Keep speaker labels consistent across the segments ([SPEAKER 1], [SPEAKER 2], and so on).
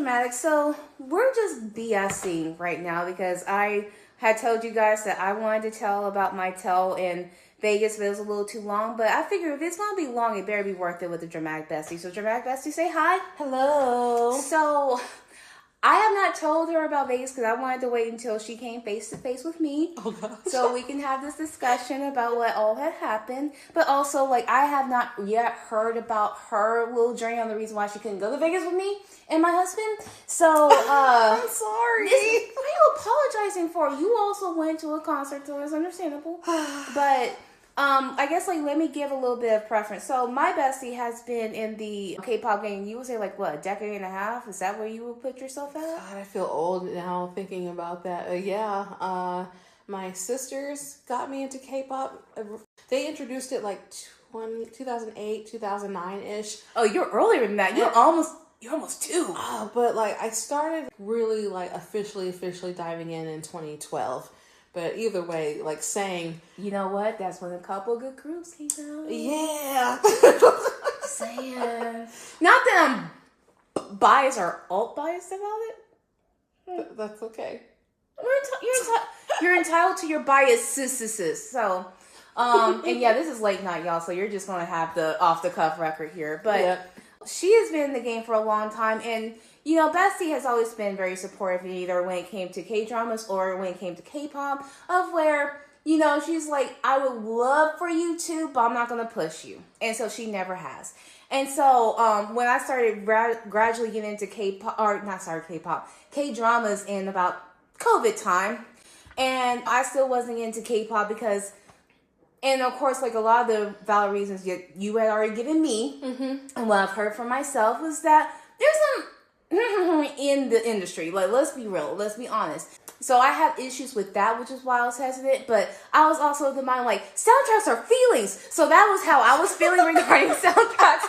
[SPEAKER 1] Dramatic. So we're just BSing right now because I had told you guys that I wanted to tell about my tell in Vegas, but it was a little too long. But I figured if it's going to be long, it better be worth it with the Dramatic Bestie. So Dramatic Bestie, say hi.
[SPEAKER 2] Hello.
[SPEAKER 1] So I have not told her about Vegas because I wanted to wait until she came face to face with me.
[SPEAKER 2] Oh, gosh.
[SPEAKER 1] So we can have this discussion about what all had happened. But also, like, I have not yet heard about her little journey on the reason why she couldn't go to Vegas with me and my husband. So,
[SPEAKER 2] I'm sorry.
[SPEAKER 1] what are you apologizing for? You also went to a concert, so it's understandable. But I guess, like, let me give a little bit of preference. So my bestie has been in the K-pop game, you would say, like, what, a decade and a half? Is that where you would put yourself at?
[SPEAKER 2] God, I feel old now thinking about that. My sisters got me into K-pop. They introduced it like 2008, 2009-ish.
[SPEAKER 1] Oh, you're earlier than that. You're almost two.
[SPEAKER 2] But like I started really like officially diving in 2012. But either way, like saying,
[SPEAKER 1] you know what? That's when a couple good groups came out.
[SPEAKER 2] Yeah.
[SPEAKER 1] Saying. Not that I'm biased or alt-biased about it.
[SPEAKER 2] That's okay.
[SPEAKER 1] You're entitled to your biases. So, and yeah, this is late night, y'all. So you're just going to have the off-the-cuff record here. But she has been in the game for a long time. And, you know, Bestie has always been very supportive, either when it came to K-dramas or when it came to K-pop, of where, you know, she's like, I would love for you to, but I'm not going to push you. And so she never has. And so when I started gradually getting into K-dramas in about COVID time, and I still wasn't into K-pop because, and of course, like a lot of the valid reasons you had already given me, and what I've heard from myself was that there's some in the industry. Like, let's be real, let's be honest. So I have issues with that, which is why I was hesitant. But I was also of the mind, like, soundtracks are feelings. So that was how I was feeling regarding soundtracks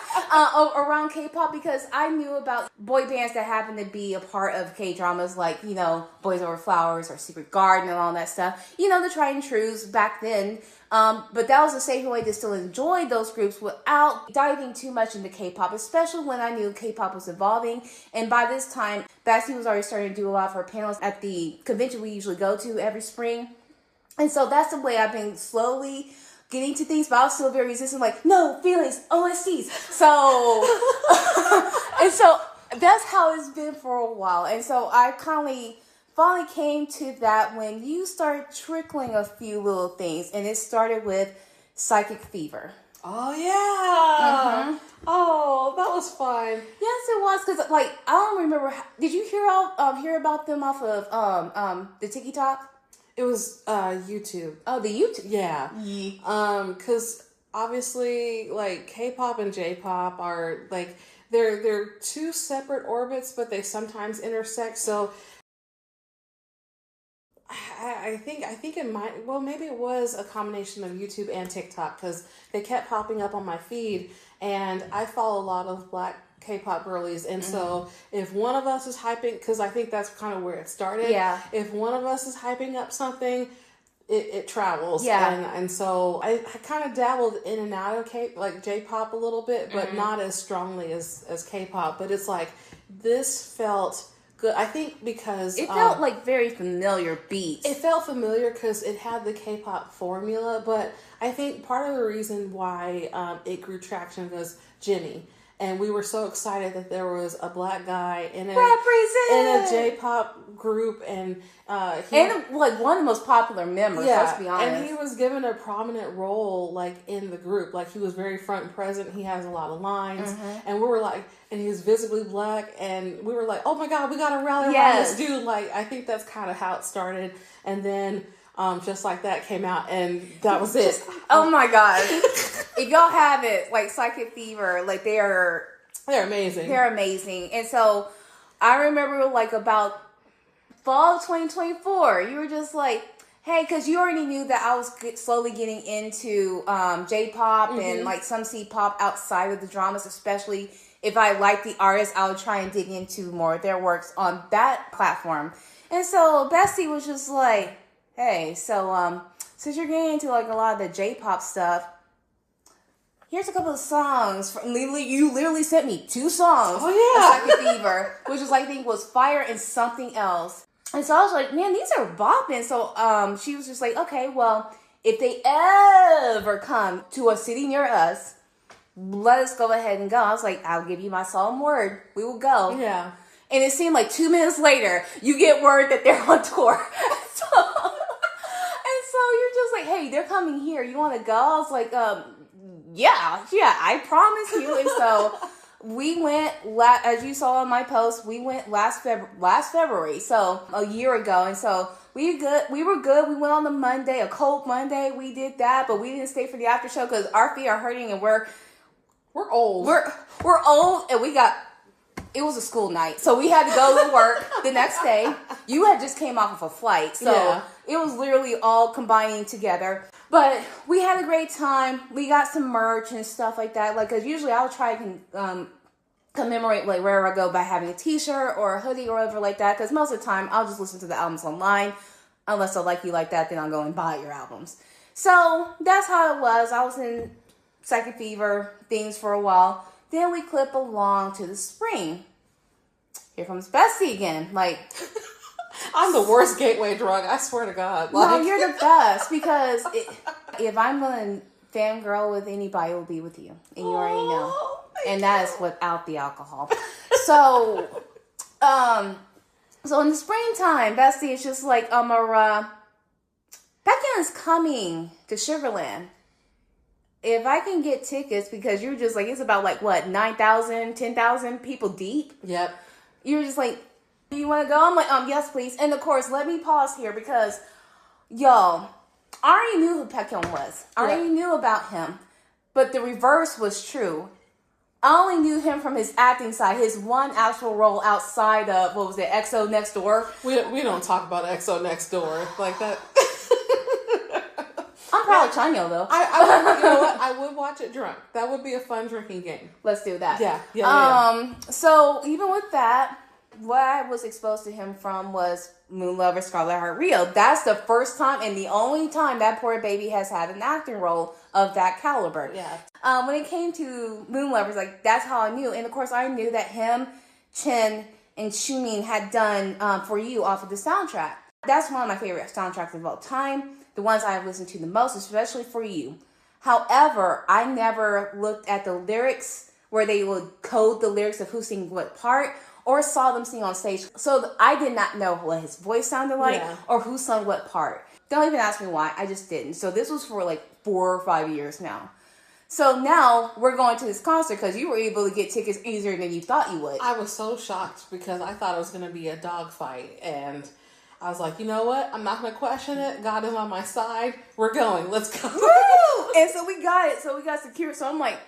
[SPEAKER 1] around K-pop, because I knew about boy bands that happened to be a part of K-dramas, like, you know, Boys Over Flowers or Secret Garden and all that stuff. You know, the tried and trues back then. But that was a safer way to still enjoy those groups without diving too much into K-pop, especially when I knew K-pop was evolving. And by this time, Bestie was already starting to do a lot of her panels at the convention we usually go to every spring. And so that's the way I've been slowly getting to things, but I was still very resistant, like, no, feelings, OSTs. So, and so that's how it's been for a while. And so I finally came to that when you started trickling a few little things, and it started with Psychic Fever.
[SPEAKER 2] Oh, yeah. Oh, that was fun.
[SPEAKER 1] Yes, it was, because, like, I don't remember, did you hear about them off of the TikTok?
[SPEAKER 2] It was YouTube.
[SPEAKER 1] Oh, the YouTube?
[SPEAKER 2] Yeah. Because obviously, like, K-pop and J-pop are, like, they're two separate orbits, but they sometimes intersect, so I think it might, well, maybe it was a combination of YouTube and TikTok, because they kept popping up on my feed, and I follow a lot of black K-pop girlies, and so if one of us is hyping, because I think that's kind of where it started.
[SPEAKER 1] Yeah.
[SPEAKER 2] If one of us is hyping up something, it travels.
[SPEAKER 1] Yeah.
[SPEAKER 2] And so I kind of dabbled in and out of like J-pop a little bit, but not as strongly as K-pop. But it's like, this felt good. I think because
[SPEAKER 1] it felt like very familiar beats.
[SPEAKER 2] It felt familiar because it had the K-pop formula, but I think part of the reason why it grew traction was Jimmy. And we were so excited that there was a black guy in a J-pop group, and
[SPEAKER 1] like one of the most popular members. Let's be honest.
[SPEAKER 2] And he was given a prominent role, like, in the group. Like, he was very front and present. He has a lot of lines, and we were like, and he was visibly black, and we were like, oh my God, we gotta rally around this dude. Like, I think that's kind of how it started, and then Just Like That came out, and that was it.
[SPEAKER 1] Oh my God. If y'all have it, like Psychic Fever, like they're
[SPEAKER 2] amazing.
[SPEAKER 1] They're amazing. And so I remember, like, about fall of 2024, you were just like, hey, because you already knew that I was slowly getting into J-pop and like some C-pop outside of the dramas, especially if I liked the artists, I would try and dig into more of their works on that platform. And so Bestie was just like, hey, so since you're getting into like a lot of the J-pop stuff, here's a couple of songs. You literally sent me 2 songs.
[SPEAKER 2] Oh, yeah.
[SPEAKER 1] Of Psychic Fever, which was, I think, was Fire and something else. And so I was like, man, these are bopping. So she was just like, okay, well, if they ever come to a city near us, let us go ahead and go. I was like, I'll give you my solemn word. We will go.
[SPEAKER 2] Yeah.
[SPEAKER 1] And it seemed like 2 minutes later, you get word that they're on tour. So you're just like, hey, they're coming here. You want to go? I was like, yeah, I promise you. And so we went, as you saw on my post, we went last February, so a year ago. And so we were good. We went on the Monday, a cold Monday. We did that, but we didn't stay for the after show because our feet are hurting and we're old. We're old, and it was a school night, so we had to go to work the next day. You had just came off of a flight, so it was literally all combining together. But we had a great time. We got some merch and stuff like that. Like, cause usually I'll try to commemorate like wherever I go by having a T-shirt or a hoodie or whatever like that. Cause most of the time I'll just listen to the albums online. Unless I like you like that, then I'll go and buy your albums. So that's how it was. I was in Psychic Fever things for a while. Then we clip along to the spring. Here comes Bestie again. Like,
[SPEAKER 2] I'm the worst gateway drug. I swear to God.
[SPEAKER 1] Like, no, you're the best because if I'm going to fangirl with anybody, it will be with you, and you already know. And that is without the alcohol. So in the springtime, Bestie is just like, Baekhyun is coming to Sugarland. If I can get tickets, because you're just like, it's about like, what, 9,000, 10,000 people deep?
[SPEAKER 2] Yep.
[SPEAKER 1] You're just like, do you want to go? I'm like, yes, please. And of course, let me pause here because, y'all, I already knew who Baekhyun was. I already knew about him. But the reverse was true. I only knew him from his acting side, his one actual role outside of, what was it, EXO Next Door?
[SPEAKER 2] We don't talk about EXO Next Door like that.
[SPEAKER 1] I'm proud of Chanyeol, though.
[SPEAKER 2] You know what? I would watch it drunk. That would be a fun drinking game.
[SPEAKER 1] Let's do that.
[SPEAKER 2] Yeah.
[SPEAKER 1] So even with that, what I was exposed to him from was Moon Lover, Scarlet Heart Rio. That's the first time and the only time that poor baby has had an acting role of that caliber.
[SPEAKER 2] Yeah.
[SPEAKER 1] When it came to Moon Lovers, like, that's how I knew. And of course, I knew that him, Chen, and Xiumin had done For You off of the soundtrack. That's one of my favorite soundtracks of all time. The ones I've listened to the most, especially For You. However, I never looked at the lyrics where they would code the lyrics of who sing what part or saw them sing on stage. So I did not know what his voice sounded like or who sung what part. Don't even ask me why. I just didn't. So this was for like 4 or 5 years now. So now we're going to this concert because you were able to get tickets easier than you thought you would.
[SPEAKER 2] I was so shocked because I thought it was going to be a dogfight, and I was like, you know what? I'm not going to question it. God is on my side. We're going. Let's go.
[SPEAKER 1] Woo! And so we got it. So we got secured. So I'm like,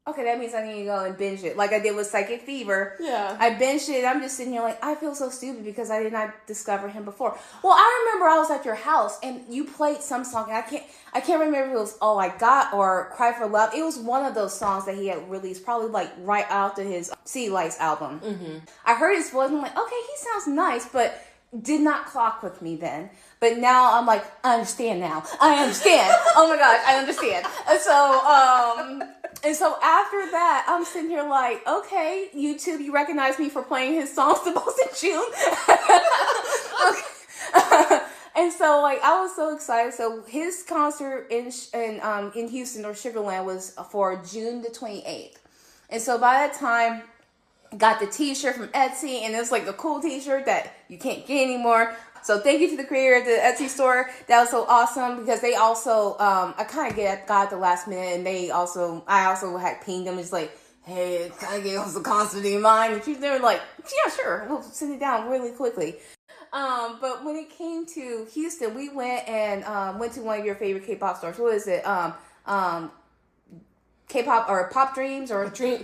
[SPEAKER 1] okay, that means I need to go and binge it. Like I did with Psychic Fever.
[SPEAKER 2] Yeah.
[SPEAKER 1] I binged it. I'm just sitting here like, I feel so stupid because I did not discover him before. Well, I remember I was at your house and you played some song. And I can't remember if it was All I Got or Cry for Love. It was one of those songs that he had released probably like right after his City Lights album. Mm-hmm. I heard his voice and I'm like, okay, he sounds nice, but did not clock with me then. But now I'm like, I understand now. I understand. Oh my gosh, I understand. And so after that, I'm sitting here like, okay, YouTube, you recognize me for playing his songs the most in June. Okay. And so like I was so excited. So his concert in Houston or Sugarland was for June the 28th. And so by that time, got the t-shirt from Etsy, and it's like a cool t-shirt that you can't get anymore. So thank you to the creator of the Etsy store. That was so awesome because they also, I kind of got at the last minute, and I also had pinged them. It's like, hey, can I get us a concert in mind? And they were like, yeah, sure. We'll sit it down really quickly. But when it came to Houston, we went to one of your favorite K-pop stores. What is it? K-pop or Pop Dreams or Dream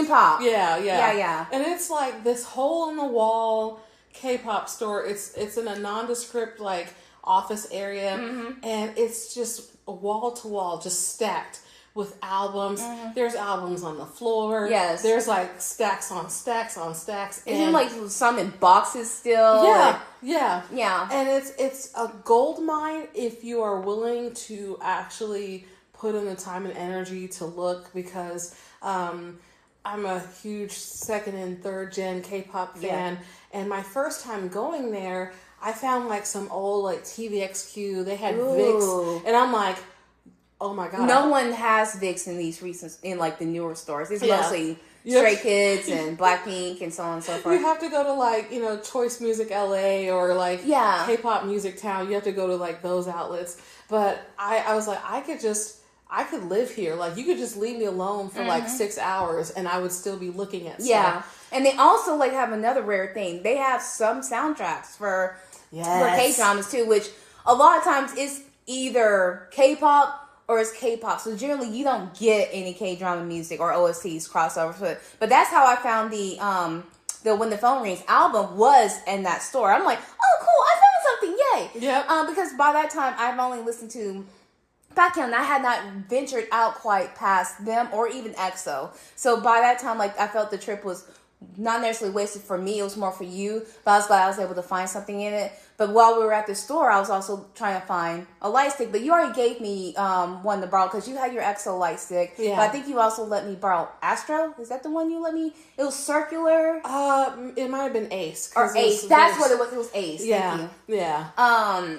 [SPEAKER 1] Pop.
[SPEAKER 2] Yeah. And it's like this hole in the wall K-pop store. It's in a nondescript like office area, and it's just wall to wall, just stacked with albums. There's albums on the floor.
[SPEAKER 1] Yes.
[SPEAKER 2] There's like stacks on stacks on stacks.
[SPEAKER 1] Isn't like some in boxes still?
[SPEAKER 2] Yeah.
[SPEAKER 1] Yeah.
[SPEAKER 2] And it's a gold mine if you are willing to actually put in the time and energy to look, because I'm a huge second and third gen K-pop fan. And my first time going there, I found like some old like TVXQ. They had VIX, and I'm like, oh my god!
[SPEAKER 1] No one has VIX in like the newer stores. It's mostly Stray Kids and Blackpink and so on and so forth.
[SPEAKER 2] You have to go to like Choice Music LA or like K-pop Music Town. You have to go to like those outlets. But I was like, I could live here. Like, you could just leave me alone for like 6 hours and I would still be looking at stuff.
[SPEAKER 1] Yeah. And they also like have another rare thing. They have some soundtracks for K-dramas too, which a lot of times is either K-pop or it's K-pop. So generally you don't get any K-drama music or OSTs crossovers. But that's how I found the When the Phone Rings album was in that store. I'm like, oh cool, I found something, yay.
[SPEAKER 2] Yep.
[SPEAKER 1] Because by that time I've only listened to Baekhyun. I had not ventured out quite past them or even EXO. So by that time, like, I felt the trip was not necessarily wasted for me. It was more for you. But I was glad I was able to find something in it. But while we were at the store, I was also trying to find a light stick. But you already gave me one to borrow because you had your EXO light stick. Yeah. But I think you also let me borrow Astro. Is that the one you let me? It was circular.
[SPEAKER 2] It might have been Ace.
[SPEAKER 1] Or Ace. That's what it was. It was Ace.
[SPEAKER 2] Yeah.
[SPEAKER 1] Thank you.
[SPEAKER 2] Yeah.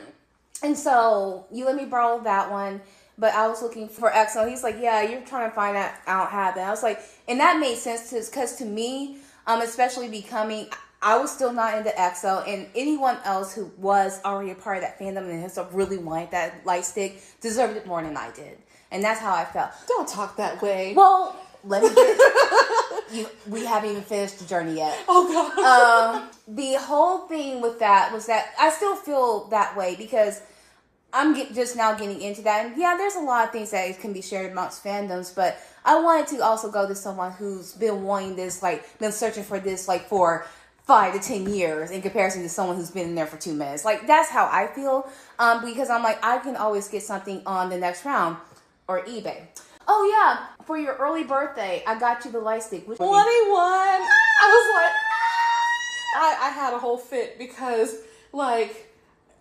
[SPEAKER 1] And so you let me borrow that one, but I was looking for EXO. He's like, yeah, you're trying to find that out happen. I was like, and that made sense because to me, especially I was still not into EXO, and anyone else who was already a part of that fandom and has really wanted that light stick deserved it more than I did. And that's how I felt.
[SPEAKER 2] Don't talk that way.
[SPEAKER 1] Well, let me get we haven't even finished the journey yet.
[SPEAKER 2] Oh god.
[SPEAKER 1] The whole thing with that was that I still feel that way because I'm just now getting into that. And yeah, there's a lot of things that can be shared amongst fandoms, but I wanted to also go to someone who's been wanting this, like, been searching for this, like, for 5 to 10 years in comparison to someone who's been in there for 2 minutes. Like, that's how I feel, because I'm like, I can always get something on the next round or eBay. Oh yeah, for your early birthday, I got you the light stick.
[SPEAKER 2] 21. I was like, I had a whole fit because, like,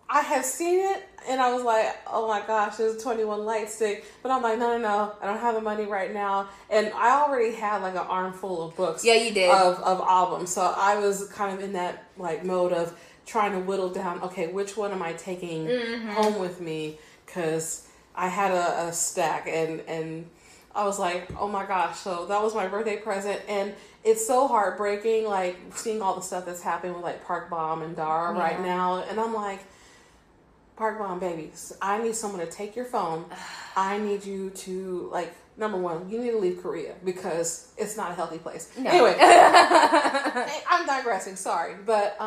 [SPEAKER 2] I had seen it and I was like, oh my gosh, there's a 21 light stick. But I'm like, no, I don't have the money right now. And I already had like an armful of books.
[SPEAKER 1] Yeah, you did.
[SPEAKER 2] Of albums. So I was kind of in that like mode of trying to whittle down, okay, which one am I taking home with me? Because I had a stack and I was like, oh my gosh. So that was my birthday present. And it's so heartbreaking, like seeing all the stuff that's happening with like Park Bom and Dara right now. And I'm like, Park Bom, babies, I need someone to take your phone. I need you to, like, number one, you need to leave Korea because it's not a healthy place. No. Anyway, I'm digressing, sorry. But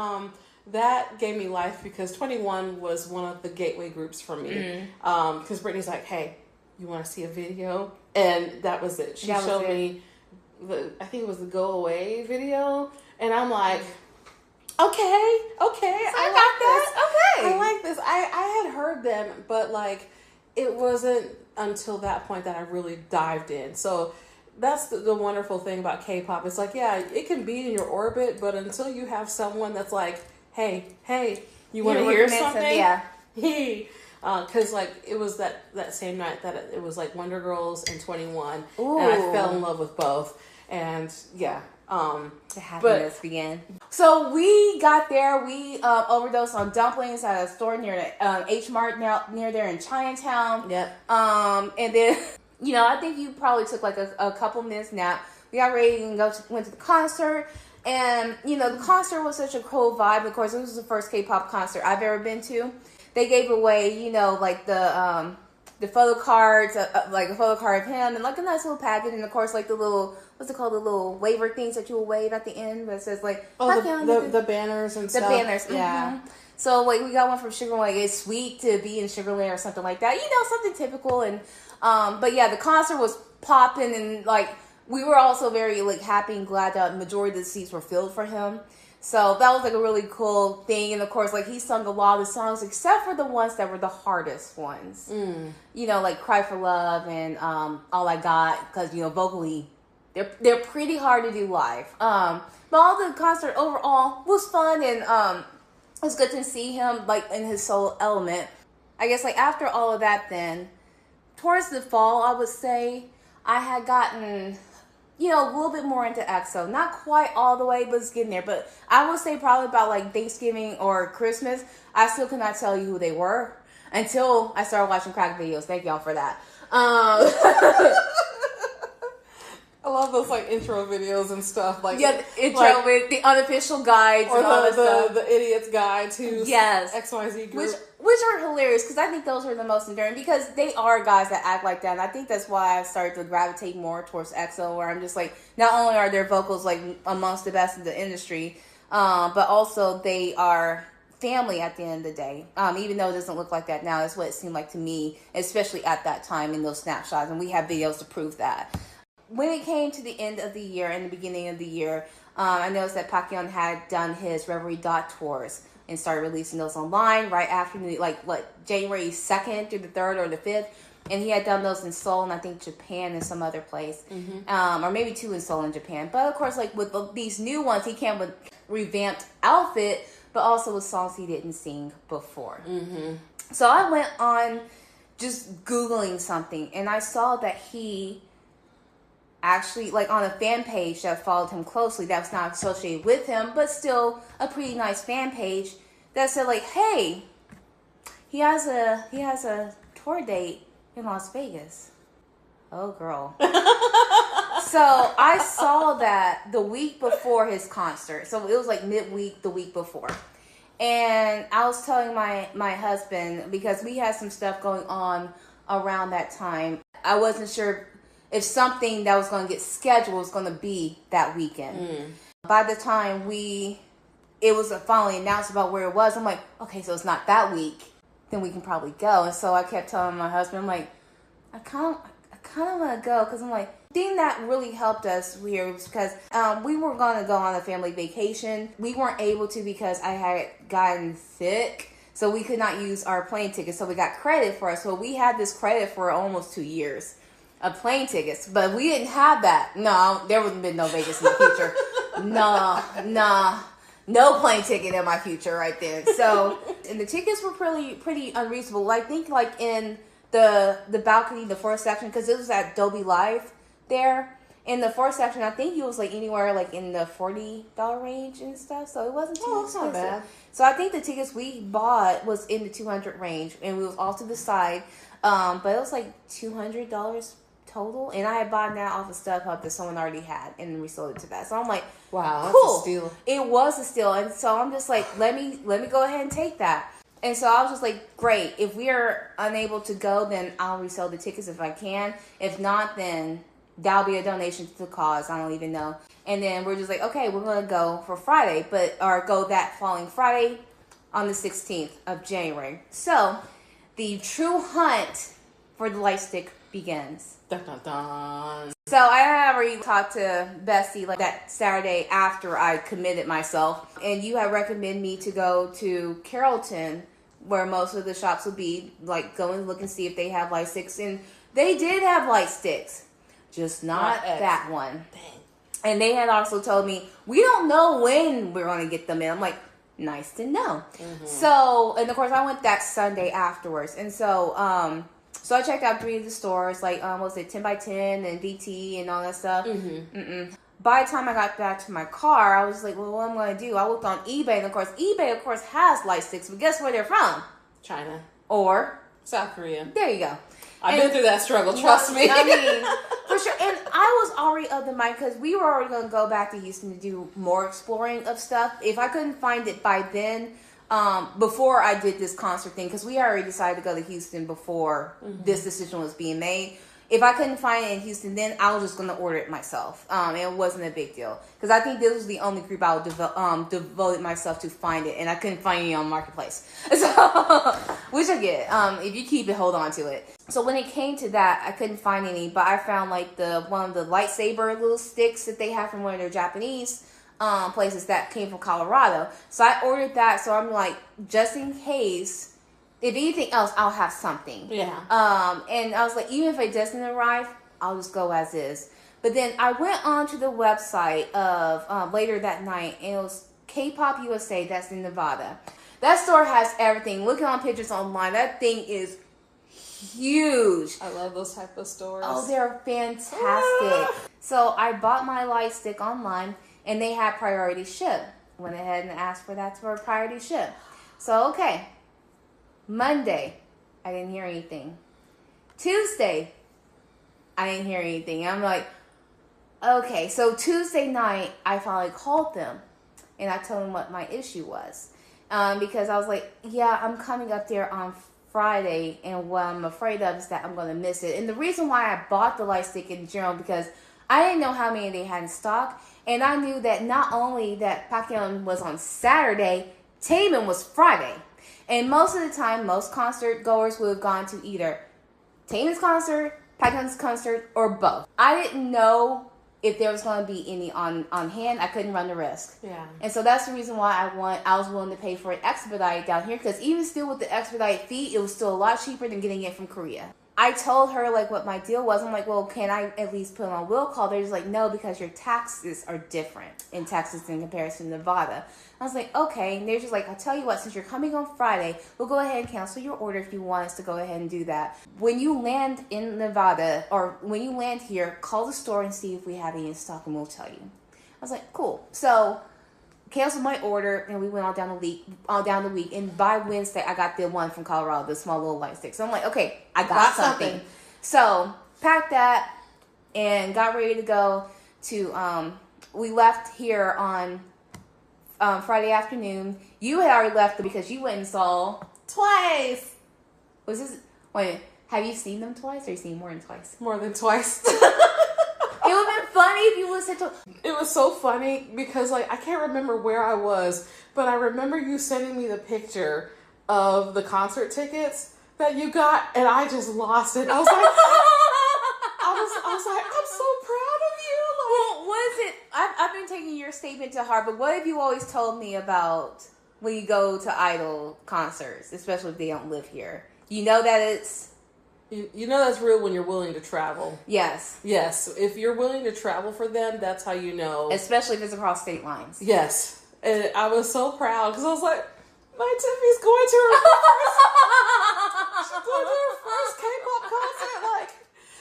[SPEAKER 2] that gave me life because 21 was one of the gateway groups for me. Because Brittany's like, hey, you want to see a video? And that was it. She showed me, I think it was the Go Away video. And I'm like, okay, I like this.
[SPEAKER 1] Okay.
[SPEAKER 2] I like this. I had heard them, but like it wasn't until that point that I really dived in. So that's the wonderful thing about K-pop. It's like, yeah, it can be in your orbit, but until you have someone that's like, hey, you want to hear something?
[SPEAKER 1] Yeah.
[SPEAKER 2] Because like it was that same night that it was like Wonder Girls and 21,
[SPEAKER 1] Ooh.
[SPEAKER 2] and I fell in love with both. And yeah.
[SPEAKER 1] The happiness began. So we got there. We overdosed on dumplings at a store near the H Mart near there in Chinatown.
[SPEAKER 2] Yep.
[SPEAKER 1] And then I think you probably took like a couple minutes nap. We got ready and went to the concert. And the concert was such a cool vibe. Of course, it was the first K-pop concert I've ever been to. They gave away like the photo cards, like a photo card of him, and like a nice little package, and of course like the little, what's it called, the little waiver things that you will wave at the end that says like,
[SPEAKER 2] the banners and stuff.
[SPEAKER 1] The banners, yeah. So like we got one from Sugarland, like it's sweet to be in Sugarland or something like that, something typical. And but yeah, the concert was popping, and like we were also very like happy and glad that the majority of the seats were filled for him. So that was like a really cool thing. And of course, like he sung a lot of the songs except for the ones that were the hardest ones. Like Cry for Love and All I Got, because vocally they're pretty hard to do live. But all the concert overall was fun, and it was good to see him like in his soul element. I guess like after all of that, then towards the fall, I would say, I had gotten, you know, a little bit more into EXO. Not quite all the way, but it's getting there. But I would say probably about like Thanksgiving or Christmas, I still could not tell you who they were until I started watching crack videos. Thank y'all for that.
[SPEAKER 2] I love those like intro videos and stuff. Like
[SPEAKER 1] yeah, the intro with the unofficial guides
[SPEAKER 2] or
[SPEAKER 1] and all that stuff.
[SPEAKER 2] The idiot's guide to XYZ group.
[SPEAKER 1] Which are hilarious because I think those are the most enduring because they are guys that act like that. And I think that's why I started to gravitate more towards EXO, where I'm just like, not only are their vocals like amongst the best in the industry, but also they are family at the end of the day. Even though it doesn't look like that now, that's what it seemed like to me, especially at that time in those snapshots. And we have videos to prove that. When it came to the end of the year and the beginning of the year, I noticed that Baekhyun had done his Reverie Dot tours and started releasing those online right after, January 2nd through the 3rd or the 5th. And he had done those in Seoul and I think Japan and some other place. Mm-hmm. Or maybe 2 in Seoul and Japan. But of course, like with these new ones, he came with revamped outfit, but also with songs he didn't sing before. Mm-hmm. So I went on just Googling something and I saw that he actually, like on a fan page that followed him closely, that was not associated with him, but still a pretty nice fan page that said like, hey, he has a tour date in Las Vegas. Oh girl. So I saw that the week before his concert. So it was like midweek the week before. And I was telling my husband, because we had some stuff going on around that time. I wasn't sure if something that was going to get scheduled was going to be that weekend. By the time it was finally announced about where it was, I'm like, okay, so it's not that week, then we can probably go. And so I kept telling my husband, I'm like, I kind of want to go, because I'm like, the thing that really helped us here was because we were going to go on a family vacation. We weren't able to because I had gotten sick, so we could not use our plane tickets, so we got credit for it. So we had this credit for almost 2 years of plane tickets, but we didn't have that. No, there wouldn't been no Vegas in the future. No plane ticket in my future right then. So, and the tickets were pretty unreasonable. I think like in the balcony, the first section, because it was at Dolby Live there. In the first section, I think it was like anywhere like in the $40 range and stuff. So it wasn't too expensive. Not bad. So I think the tickets we bought was in the $200 range, and we was off to the side. But it was like $200 total, and I had bought that off of StubHub that someone already had, and we sold it to that. So I'm like, wow, cool. That's a steal. It was a steal, and so I'm just like, let me go ahead and take that. And so I was just like, great. If we are unable to go, then I'll resell the tickets if I can. If not, then that'll be a donation to the cause. I don't even know. And then we're just like, okay, we're gonna go for Friday, or go that following Friday on the 16th of January. So the true hunt for the light stick begins.
[SPEAKER 2] Dun, dun, dun.
[SPEAKER 1] So I had already talked to Bestie like that Saturday after I committed myself, and you had recommended me to go to Carrollton, where most of the shops would be, like go and look and see if they have light sticks, and they did have light sticks, just not that one. Dang. And they had also told me, we don't know when we're going to get them in. I'm like, nice to know. Mm-hmm. So, and of course I went that Sunday afterwards, and so so I checked out 3 of the stores, like, what was it, 10 by 10 and DT and all that stuff. Mm-hmm. By the time I got back to my car, I was like, well, what am I going to do? I looked on eBay, and of course, eBay, has light sticks, but guess where they're from?
[SPEAKER 2] China.
[SPEAKER 1] Or?
[SPEAKER 2] South Korea.
[SPEAKER 1] There you go.
[SPEAKER 2] I've been through that struggle, trust me.
[SPEAKER 1] I mean, for sure. And I was already of the mind, because we were already going to go back to Houston to do more exploring of stuff. If I couldn't find it by then, before I did this concert thing, because we already decided to go to Houston before this decision was being made. If I couldn't find it in Houston, then I was just going to order it myself. It wasn't a big deal, because I think this was the only group I would devote myself to find it, and I couldn't find any on Marketplace. So, which I get. If you keep it, hold on to it. So when it came to that, I couldn't find any, but I found like one of the lightsaber little sticks that they have from one of their Japanese places that came from Colorado. So I ordered that. So I'm like, just in case, if anything else, I'll have something. Yeah. And I was like, even if it doesn't arrive, I'll just go as is. But then I went on to the website of later that night, and it was Kpop USA. That's in Nevada. That store has everything. Looking on pictures online, that thing is huge.
[SPEAKER 2] I love those type of stores.
[SPEAKER 1] Oh, they're fantastic. So I bought my light stick online, and they had priority ship. Went ahead and asked for that for priority ship. So, okay. Monday, I didn't hear anything. Tuesday, I didn't hear anything. I'm like, okay. So Tuesday night, I finally called them, and I told them what my issue was. Because I was like, yeah, I'm coming up there on Friday, and what I'm afraid of is that I'm going to miss it. And the reason why I bought the light stick in general, because I didn't know how many they had in stock, and I knew that not only that Baekhyun was on Saturday, Taemin was Friday. And most of the time, most concert goers would have gone to either Taemin's concert, Baekhyun's concert, or both. I didn't know if there was going to be any on hand. I couldn't run the risk.
[SPEAKER 2] Yeah.
[SPEAKER 1] And so that's the reason why I was willing to pay for an expedite down here, because even still with the expedite fee, it was still a lot cheaper than getting it from Korea. I told her like what my deal was. I'm like, well, can I at least put on will call? They're just like, no, because your taxes are different in Texas in comparison to Nevada. I was like, okay. And they're just like, I'll tell you what, since you're coming on Friday, we'll go ahead and cancel your order if you want us to go ahead and do that. When you land in Nevada, or when you land here, call the store and see if we have any in stock, and we'll tell you. I was like, cool. So canceled my order, and we went all down the week, and by Wednesday I got the one from Colorado, the small little light stick. So I'm like, okay, I got something. So packed that and got ready to go to we left here on Friday afternoon. You had already left because you went and saw
[SPEAKER 2] Twice.
[SPEAKER 1] Was this wait, have you seen them twice, or you seen more than twice?
[SPEAKER 2] More than twice.
[SPEAKER 1] It would have been funny if you would have said to.
[SPEAKER 2] It was so funny because, like, I can't remember where I was, but I remember you sending me the picture of the concert tickets that you got, and I just lost it. I was like, I was like, I'm so proud of you. Like,
[SPEAKER 1] well, what is it? I've been taking your statement to heart, but what have you always told me about when you go to idol concerts, especially if they don't live here? You know that it's.
[SPEAKER 2] You know that's real when you're willing to travel.
[SPEAKER 1] Yes.
[SPEAKER 2] Yes. If you're willing to travel for them, that's how you know.
[SPEAKER 1] Especially if it's across state lines.
[SPEAKER 2] Yes. And I was so proud because I was like, my Tiffany's going to her first K-pop concert.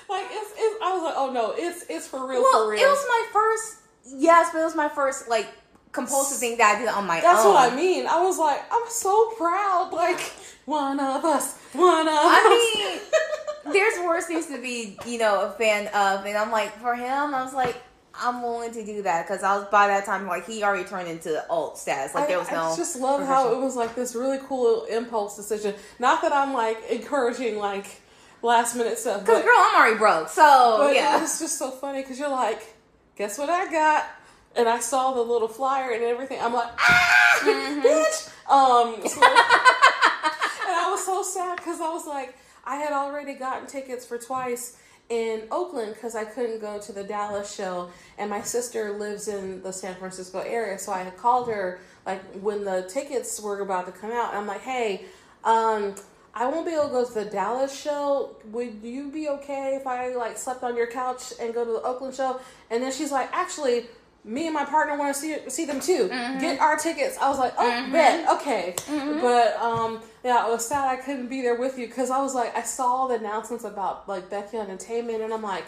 [SPEAKER 2] Like it's I was like, oh no, it's for real,
[SPEAKER 1] well,
[SPEAKER 2] for real.
[SPEAKER 1] It was my first, yes, but it was my first, like, compulsive thing that I did on my own.
[SPEAKER 2] That's what I mean. I was like, I'm so proud. Like, one of us.
[SPEAKER 1] I mean, there's worse things to be, a fan of. And I'm like, for him, I was like, I'm willing to do that. Because I was, by that time, like, he already turned into alt status. Like, there was no.
[SPEAKER 2] I just love how it was like this really cool impulse decision. Not that I'm, like, encouraging, like, last minute stuff.
[SPEAKER 1] Because, girl, I'm already broke. So,
[SPEAKER 2] but
[SPEAKER 1] yeah.
[SPEAKER 2] It's just so funny because you're like, guess what I got? And I saw the little flyer and everything. I'm like, bitch. And I was so sad because I was like, I had already gotten tickets for twice in Oakland because I couldn't go to the Dallas show. And my sister lives in the San Francisco area. So I had called her like when the tickets were about to come out. And I'm like, hey, I won't be able to go to the Dallas show. Would you be okay if I like slept on your couch and go to the Oakland show? And then she's like, actually, me and my partner want to see them too. Mm-hmm. Get our tickets. I was like, oh, bet, okay. Mm-hmm. But yeah, I was sad I couldn't be there with you because I was like, I saw the announcements about like Baekhyun and Taemin, and I'm like,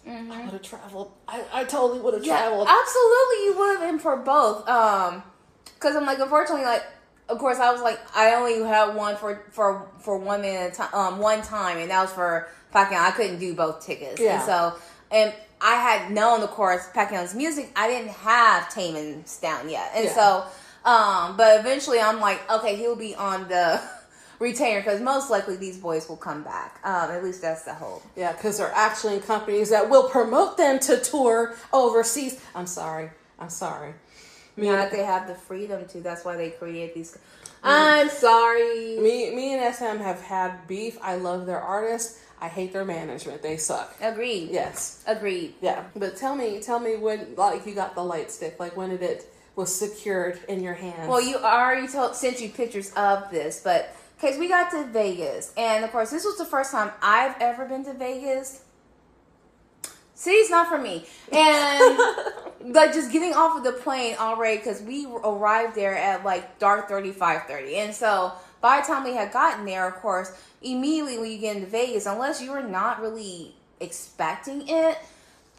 [SPEAKER 2] I would have traveled. I totally would have traveled.
[SPEAKER 1] Absolutely, you would have been for both. Because I'm like, unfortunately, like, of course, I was like, I only had one for 1 minute, one time, and that was for Baekhyun. I couldn't do both tickets, and I had known, of course, Baekhyun's music. I didn't have Taemin's down yet. And so, but eventually I'm like, okay, he'll be on the retainer because most likely these boys will come back. At least that's the hope.
[SPEAKER 2] Yeah, because they're actually in companies that will promote them to tour overseas. I'm sorry.
[SPEAKER 1] Not they have the freedom to. That's why they create these. I'm sorry.
[SPEAKER 2] Me and SM have had beef. I love their artists. I hate their management. They suck.
[SPEAKER 1] Agreed.
[SPEAKER 2] Yes.
[SPEAKER 1] Agreed.
[SPEAKER 2] Yeah. But tell me when, like, you got the light stick. Like, when it was secured in your hands.
[SPEAKER 1] Well, you already sent you pictures of this, but because we got to Vegas, and of course, this was the first time I've ever been to Vegas. City's not for me, and like just getting off of the plane already because we arrived there at like dark 5:30, and so by the time we had gotten there, of course, immediately when you get into Vegas, unless you were not really expecting it,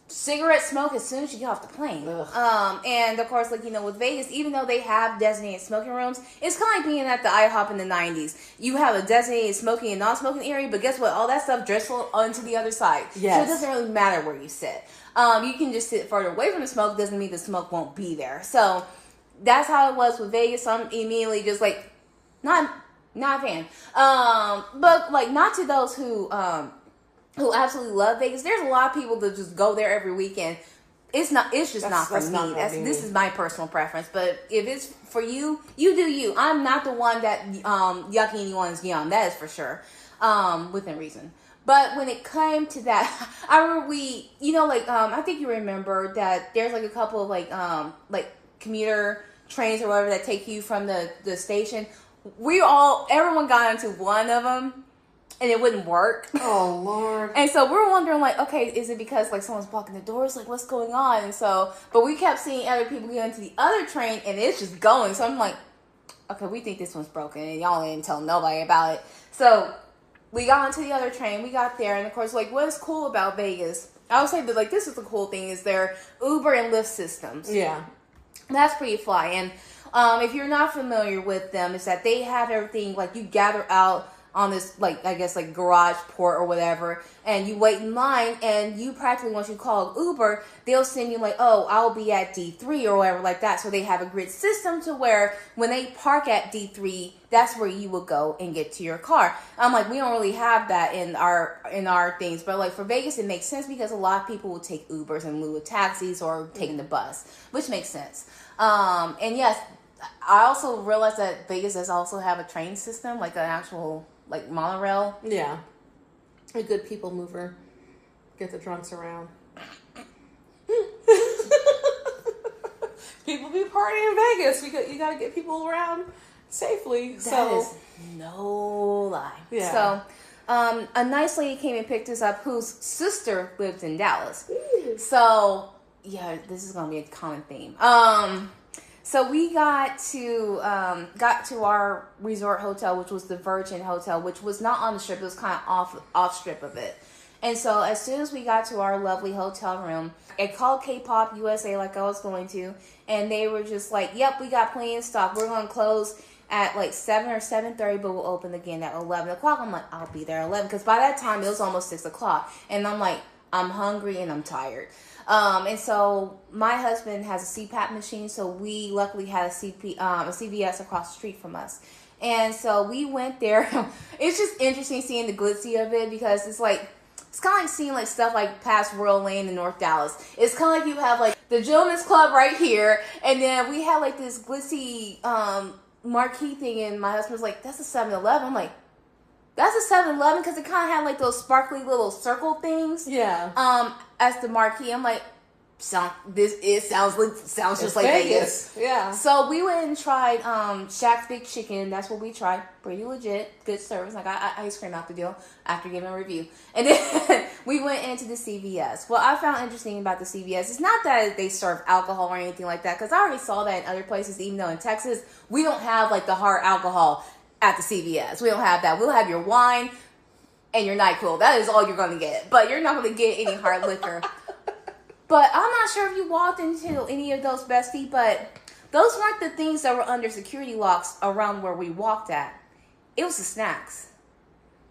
[SPEAKER 1] cigarette smoke as soon as you get off the plane. And of course, like, you know, with Vegas, even though they have designated smoking rooms, it's kind of like being at the IHOP in the 90s. You have a designated smoking and non-smoking area, but guess what? All that stuff drifts onto the other side.
[SPEAKER 2] Yes.
[SPEAKER 1] So it doesn't really matter where you sit. You can just sit further away from the smoke. Doesn't mean the smoke won't be there. So that's how it was with Vegas. So I'm immediately just like, not a fan. But like, not to those who absolutely love Vegas. There's a lot of people that just go there every weekend. It's just not for me. This is my personal preference. But if it's for you, you do you. I'm not the one that yucking anyone's yum. That is for sure. Within reason. But when it came to that, I remember I think you remember that there's like a couple of like commuter trains or whatever that take you from the station. Everyone got into one of them. And it wouldn't work.
[SPEAKER 2] Oh, Lord.
[SPEAKER 1] And so we're wondering, like, okay, is it because, like, someone's blocking the doors? Like, what's going on? And so, but we kept seeing other people get into the other train, and it's just going. So I'm like, okay, we think this one's broken, and y'all didn't tell nobody about it. So we got onto the other train. We got there, and, of course, like, what is cool about Vegas, I would say that, like, this is the cool thing, is their Uber and Lyft systems.
[SPEAKER 2] Yeah.
[SPEAKER 1] That's pretty fly. And if you're not familiar with them, it's that they have everything, like, you gather out on this, like, I guess, like, garage port or whatever, and you wait in line, and you practically, once you call Uber, they'll send you, like, oh, I'll be at D3 or whatever like that. So they have a grid system to where when they park at D3, that's where you will go and get to your car. I'm like, we don't really have that in our things, but, like, for Vegas, it makes sense because a lot of people will take Ubers in lieu of taxis or taking the bus, which makes sense. And yes, I also realized that Vegas does also have a train system, like an actual, like, monorail.
[SPEAKER 2] Yeah. A good people mover. Get the drunks around. People be partying in Vegas. You got to get people around safely.
[SPEAKER 1] That is no lie. Yeah. So, a nice lady came and picked us up whose sister lives in Dallas. So, yeah, this is going to be a common theme. So we got to our resort hotel, which was the Virgin Hotel, which was not on the strip. It was kind of off strip of it. And so as soon as we got to our lovely hotel room, I called Kpop USA like I was going to, and they were just like, "Yep, we got plenty of stock. We're going to close at like 7 or 7:30, but we'll open again at 11 o'clock." I'm like, "I'll be there at 11," because by that time it was almost 6 o'clock, and I'm like, I'm hungry and I'm tired. And so my husband has a CPAP machine, so we luckily had a CVS across the street from us. And so we went there. It's just interesting seeing the glitzy of it because it's kind of like seeing like stuff like past Royal Lane in North Dallas. It's kind of like you have like the Gentleman's Club right here, and then we had like this glitzy marquee thing, and my husband was like, "That's a 7-Eleven." I'm like, "That's a 7-Eleven," because it kind of had like those sparkly little circle things.
[SPEAKER 2] Yeah.
[SPEAKER 1] As the marquee, I'm like, sounds just like Vegas.
[SPEAKER 2] Yeah.
[SPEAKER 1] So we went and tried Shaq's Big Chicken. That's what we tried. Pretty legit, good service. I got ice cream out the deal after giving a review, and then we went into the CVS. What I found interesting about the CVS is not that they serve alcohol or anything like that, because I already saw that in other places. Even though in Texas we don't have like the hard alcohol at the CVS. We don't have that. We'll have your wine and your NyQuil. That is all you're going to get. But you're not going to get any hard liquor. But I'm not sure if you walked into any of those, Bestie, but those weren't the things that were under security locks around where we walked at. It was the snacks.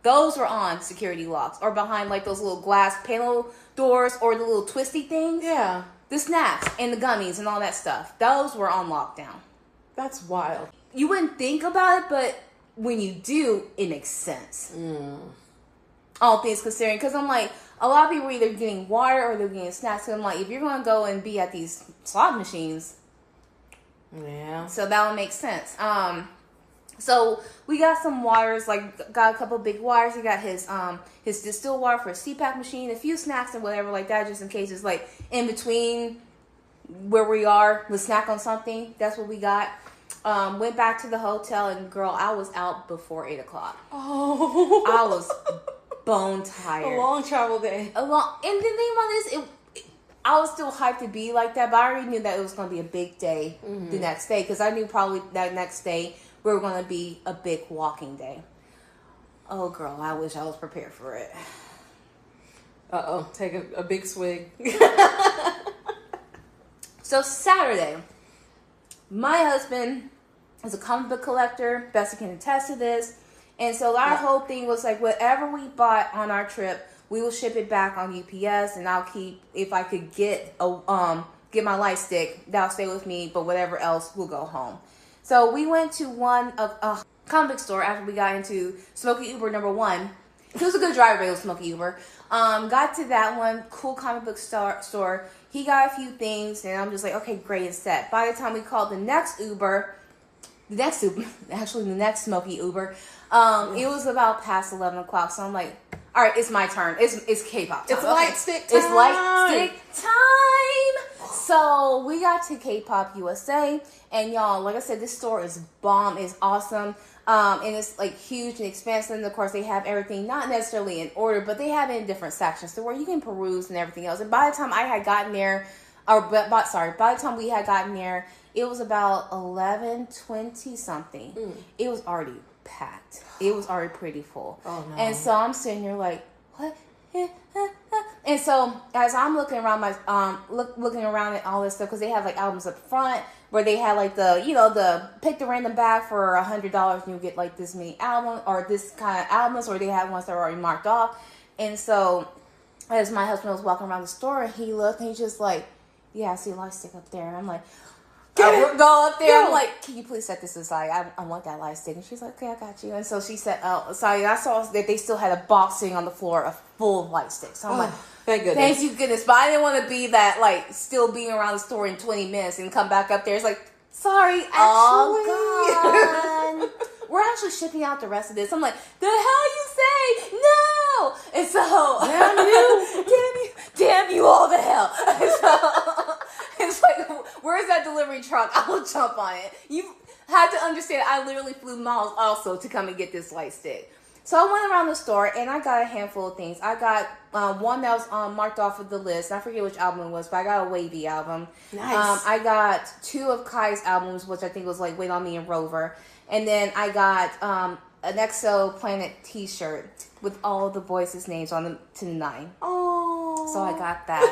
[SPEAKER 1] Those were on security locks or behind like those little glass panel doors or the little twisty things.
[SPEAKER 2] Yeah.
[SPEAKER 1] The snacks and the gummies and all that stuff. Those were on lockdown.
[SPEAKER 2] That's wild.
[SPEAKER 1] You wouldn't think about it, but when you do, it makes sense. All things considering. Because I'm like, a lot of people are either getting water or they're getting snacks. So I'm like, if you're going to go and be at these slot machines,
[SPEAKER 2] yeah.
[SPEAKER 1] So that would make sense. So we got some waters, like got a couple big waters. He got his distilled water for a CPAP machine, a few snacks and whatever like that, just in case it's like in between where we are, we snack on something. That's what we got. Went back to the hotel, and girl, I was out before 8 o'clock.
[SPEAKER 2] Oh,
[SPEAKER 1] I was bone tired.
[SPEAKER 2] A long travel day.
[SPEAKER 1] And the thing about this, I was still hyped to be like that, but I already knew that it was going to be a big day the next day, because I knew probably that next day we were going to be a big walking day. Oh, girl, I wish I was prepared for it.
[SPEAKER 2] Uh-oh, take a big swig.
[SPEAKER 1] So Saturday, my husband is a comic book collector. Bessie can attest to this. And so our whole thing was like, whatever we bought on our trip, we will ship it back on UPS, and I'll keep, if I could get my light stick, that'll stay with me, but whatever else will go home. So we went to one of a comic book store after we got into Smoky Uber number 1. It was a good driver, it was Smoky Uber. Got to that one, cool comic book store. He got a few things, and I'm just like, okay, great, it's set. By the time we called the next Smoky Uber, it was about past 11 o'clock. So I'm like, all right, it's my turn. It's K-pop time.
[SPEAKER 2] It's light stick time.
[SPEAKER 1] It's light stick time. So we got to K-pop USA, and y'all, like I said, this store is bomb. It's awesome. And it's like huge and expansive. And of course, they have everything not necessarily in order, but they have it in different sections to where you can peruse and everything else. And by the time I had gotten there, by the time we had gotten there, it was about 11:20 something. It was already packed. It was already pretty full.
[SPEAKER 2] Oh no!
[SPEAKER 1] And so I'm sitting here like, what? And so as I'm looking around looking around at all this stuff, because they have like albums up front where they had like the pick the random bag for $100 and you get like this many albums or this kind of albums, or they had ones that were already marked off. And so as my husband was walking around the store, he looked and he's just like, yeah, I see a light stick up there. And I'm like, I go up there. I'm like, can you please set this aside? I want that light stick. And she's like, okay, I got you. And so she said, oh, sorry. I saw that they still had a box sitting on the floor full of light sticks. So I'm like,
[SPEAKER 2] thank goodness.
[SPEAKER 1] Thank you, goodness. But I didn't want to be that, like, still being around the store in 20 minutes and come back up there. It's like, sorry, actually. We're actually shipping out the rest of this. I'm like, the hell you say? No! And so, damn you all the hell. And so, it's like, where's that delivery truck? I will jump on it. You had to understand, I literally flew miles also to come and get this light stick. So I went around the store and I got a handful of things. I got one that was marked off of the list. I forget which album it was, but I got a Wavy album.
[SPEAKER 2] Nice.
[SPEAKER 1] I got 2 of Kai's albums, which I think was like Wait On Me and Rover. And then I got an EXO Planet t-shirt with all the boys' names on them to 9.
[SPEAKER 2] Oh.
[SPEAKER 1] So I got that.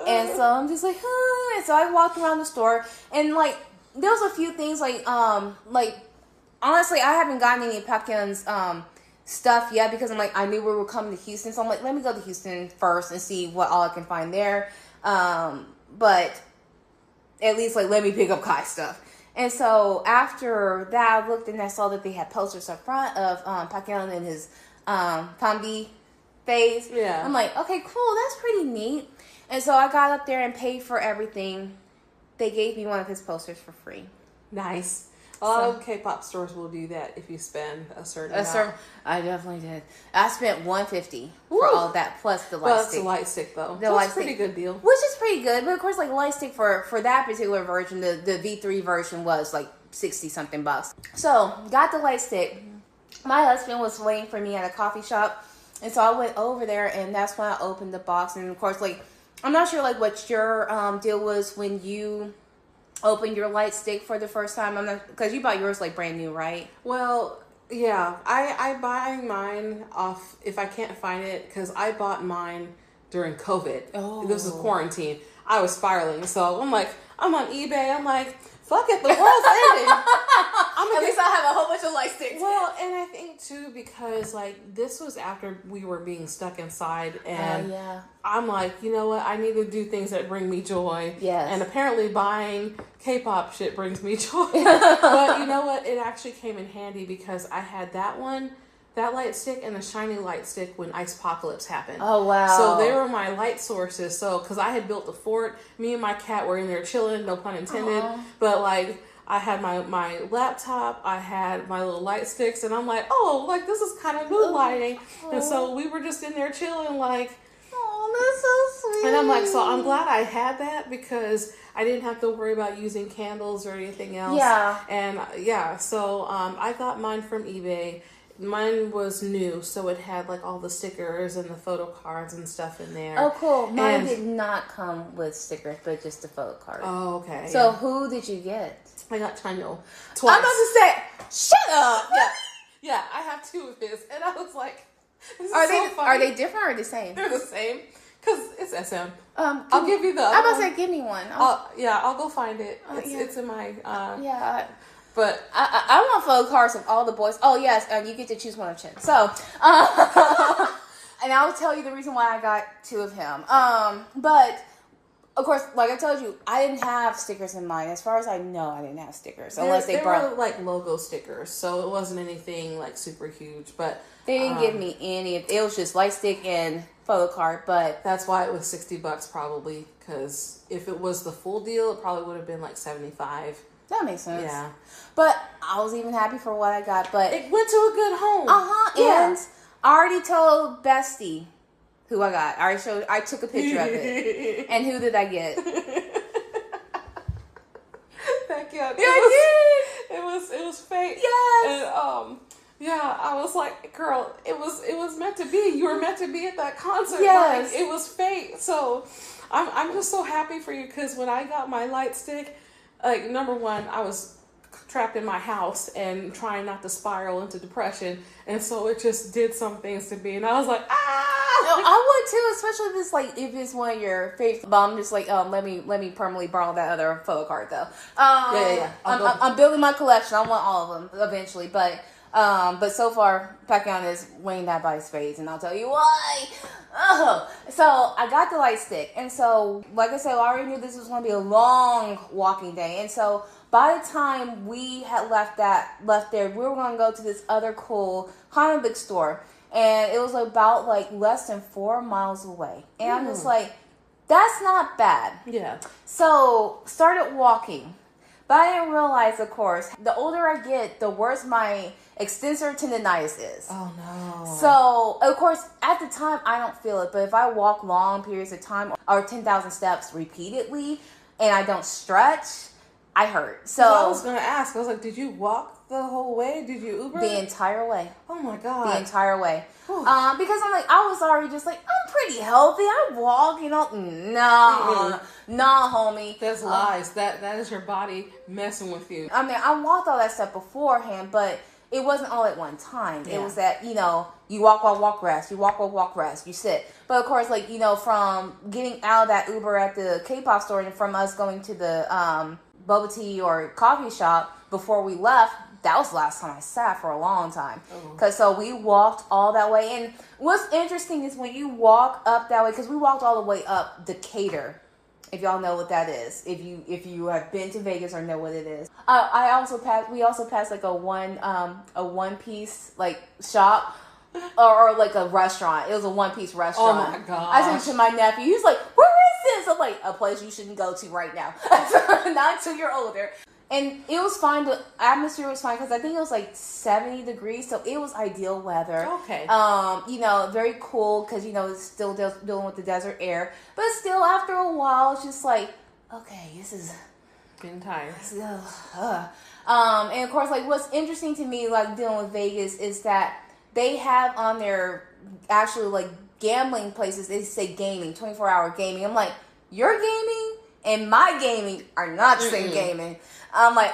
[SPEAKER 1] And so I'm just like, huh. And so I walked around the store and like there was a few things like honestly I haven't gotten any Baekhyun's stuff yet because I'm like, I knew we were coming to Houston, so I'm like, let me go to Houston first and see what all I can find there. But at least like let me pick up Kai stuff. And so after that, I looked and I saw that they had posters up front of Baekhyun in his Pambi phase.
[SPEAKER 2] Yeah.
[SPEAKER 1] I'm like, okay, cool, that's pretty neat. And so I got up there and paid for everything. They gave me one of his posters for free.
[SPEAKER 2] Nice. A lot of K-pop stores will do that if you spend a certain amount.
[SPEAKER 1] I definitely did. I spent $150 for all of that plus the light stick.
[SPEAKER 2] That's a light stick though.
[SPEAKER 1] That's
[SPEAKER 2] a pretty good deal.
[SPEAKER 1] Which is pretty good, but of course, like light stick for that particular version, the V3 version was like $60 something. So got the light stick. My husband was waiting for me at a coffee shop, and so I went over there, and that's when I opened the box. And of course, like I'm not sure like what your deal was when you open your light stick for the first time. I'm not, because you bought yours like brand new, right?
[SPEAKER 2] Well, yeah, I buy mine off if I can't find it, because I bought mine during COVID.
[SPEAKER 1] Oh,
[SPEAKER 2] this was quarantine. I was spiraling, so I'm like, I'm on eBay. I'm like, fuck it, the world's ending.
[SPEAKER 1] At least I have a whole bunch of light sticks.
[SPEAKER 2] Well, and I think too, because like this was after we were being stuck inside, and I'm like, you know what? I need to do things that bring me joy.
[SPEAKER 1] Yes.
[SPEAKER 2] And apparently buying K-pop shit brings me joy. But you know what? It actually came in handy because I had that light stick and the shiny light stick when Icepocalypse happened.
[SPEAKER 1] Oh, wow.
[SPEAKER 2] So they were my light sources. So, because I had built a fort, me and my cat were in there chilling, no pun intended. Aww. But like, I had my laptop, I had my little light sticks, and I'm like, oh, like this is kind of mood lighting. Aww. And so we were just in there chilling, like,
[SPEAKER 1] oh, that's so sweet.
[SPEAKER 2] And I'm like, so I'm glad I had that because I didn't have to worry about using candles or anything else.
[SPEAKER 1] Yeah.
[SPEAKER 2] And so I got mine from eBay. Mine was new, so it had like all the stickers and the photo cards and stuff in there.
[SPEAKER 1] Oh, cool. Mine did not come with stickers, but just the photo card.
[SPEAKER 2] Oh, okay.
[SPEAKER 1] So who did you get?
[SPEAKER 2] I got Chanyeol twice.
[SPEAKER 1] I'm about to say, Shut up.
[SPEAKER 2] Yeah, I have 2 of his, and I was like,
[SPEAKER 1] Are they different or the same?
[SPEAKER 2] They're the same, because it's SM. I'll give you the other
[SPEAKER 1] I'm about to say, give me one.
[SPEAKER 2] I'll go find it. It's in my, but
[SPEAKER 1] I want photo cards of all the boys. Oh, yes, you get to choose one of Chin. So, and I'll tell you the reason why I got 2 of him. But, of course, like I told you, I didn't have stickers in mind. As far as I know, I didn't have stickers. Unless they
[SPEAKER 2] were, like, logo stickers. So, it wasn't anything, like, super huge. But
[SPEAKER 1] they didn't give me any. It was just light stick and photo card. But
[SPEAKER 2] that's why it was $60 probably. Because if it was the full deal, it probably would have been, like, $75.
[SPEAKER 1] That makes sense.
[SPEAKER 2] Yeah.
[SPEAKER 1] But I was even happy for what I got. But
[SPEAKER 2] it went to a good home.
[SPEAKER 1] Yeah. And I already told Bestie who I got. I took a picture of it. And who did I get?
[SPEAKER 2] Baekhyun.
[SPEAKER 1] Yeah,
[SPEAKER 2] It was fate.
[SPEAKER 1] Yes.
[SPEAKER 2] And I was like, girl, it was meant to be. You were meant to be at that concert.
[SPEAKER 1] Yes.
[SPEAKER 2] Like, it was fate. So I'm just so happy for you, because when I got my light stick, like, number one, I was trapped in my house and trying not to spiral into depression, and so it just did some things to me, and I was like,
[SPEAKER 1] I would too, especially if it's one of your favorites. But I'm just like, let me permanently borrow that other photo card though. I'm building my collection. I want all of them eventually, but so far Baekhyun is winning that by spades, and I'll tell you why. So I got the light stick, and so like I said, I already knew this was going to be a long walking day, and so by the time we had left there, we were going to go to this other cool comic book store, and it was about like less than 4 miles away, and I'm just like, that's not bad.
[SPEAKER 2] Yeah. So
[SPEAKER 1] started walking. But I didn't realize, of course, the older I get, the worse my extensor tendonitis is.
[SPEAKER 2] Oh, no.
[SPEAKER 1] So, of course, at the time, I don't feel it. But if I walk long periods of time or 10,000 steps repeatedly and I don't stretch, I hurt. So
[SPEAKER 2] I was going to ask. I was like, did you walk the whole way? Did you Uber?
[SPEAKER 1] The entire way.
[SPEAKER 2] Oh, my God.
[SPEAKER 1] The entire way. Because I'm like, I was already just like, I'm pretty healthy. I walk, Nah, homie.
[SPEAKER 2] That's lies. That is your body messing with you.
[SPEAKER 1] I mean, I walked all that stuff beforehand, but it wasn't all at one time. Yeah. It was that, you walk, rest. You walk, rest. You sit. But of course, like, from getting out of that Uber at the K-pop store and from us going to the bubble tea or coffee shop before we left, that was the last time I sat for a long time. So we walked all that way. And what's interesting is when you walk up that way, because we walked all the way up Decatur, if y'all know what that is. If you have been to Vegas or know what it is. We also passed like a one piece like shop or like a restaurant. It was a one piece restaurant.
[SPEAKER 2] Oh my god!
[SPEAKER 1] I said to my nephew, he's like, "Where is this?" I'm like, "A place you shouldn't go to right now, not until you're older." And it was fine. The atmosphere was fine because I think it was like 70 degrees, so it was ideal weather.
[SPEAKER 2] Okay.
[SPEAKER 1] Very cool because it's still dealing with the desert air, but still after a while, it's just like, okay, this is
[SPEAKER 2] getting tired.
[SPEAKER 1] And of course, like what's interesting to me, like dealing with Vegas, is that they have on their actually like gambling places. They say gaming, 24-hour gaming. I'm like, your gaming and my gaming are not the same gaming. I'm like,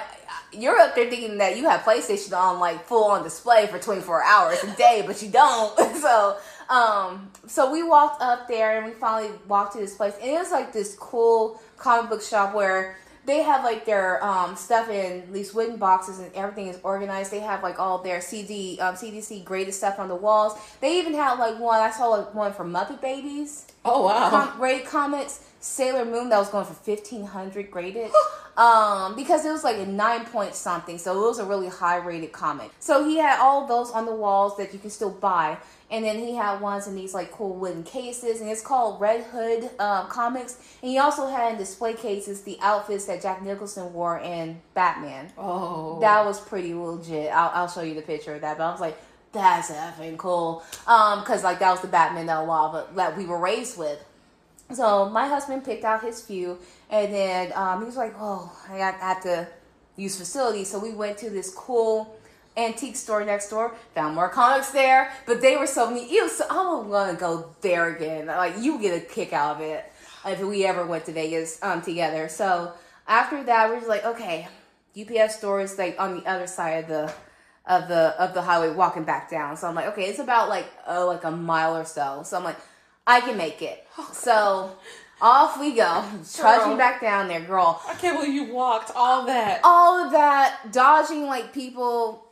[SPEAKER 1] you're up there thinking that you have PlayStation on like full on display for 24 hours a day, but you don't. So we walked up there and we finally walked to this place, and it was like this cool comic book shop where they have like their stuff in these wooden boxes and everything is organized. They have like all their CDC graded stuff on the walls. They even had like I saw like one for Muppet Babies.
[SPEAKER 2] Oh wow!
[SPEAKER 1] Graded comics. Sailor Moon that was going for 1,500 graded. Because it was like a 9 point something, so it was a really high rated comic. So he had all of those on the walls that you can still buy, and then he had ones in these like cool wooden cases, and it's called Red Hood Comics. And he also had in display cases the outfits that Jack Nicholson wore in Batman.
[SPEAKER 2] Oh,
[SPEAKER 1] that was pretty legit. I'll show you the picture of that, but I was like, that's effing cool, because like that was the Batman that we were raised with. So my husband picked out his few, and then he was like, "Oh, I have to use facilities." So we went to this cool antique store next door, found more comics there, but they were so neat. I'm gonna go there again. Like you get a kick out of it if we ever went to Vegas together. So after that, we're just like, okay, UPS store is like on the other side of the highway walking back down. So I'm like, okay, it's about like a mile or so. So I'm like, I can make it. So off we go, trudging back down there, girl.
[SPEAKER 2] I can't believe you walked all of
[SPEAKER 1] that, dodging like people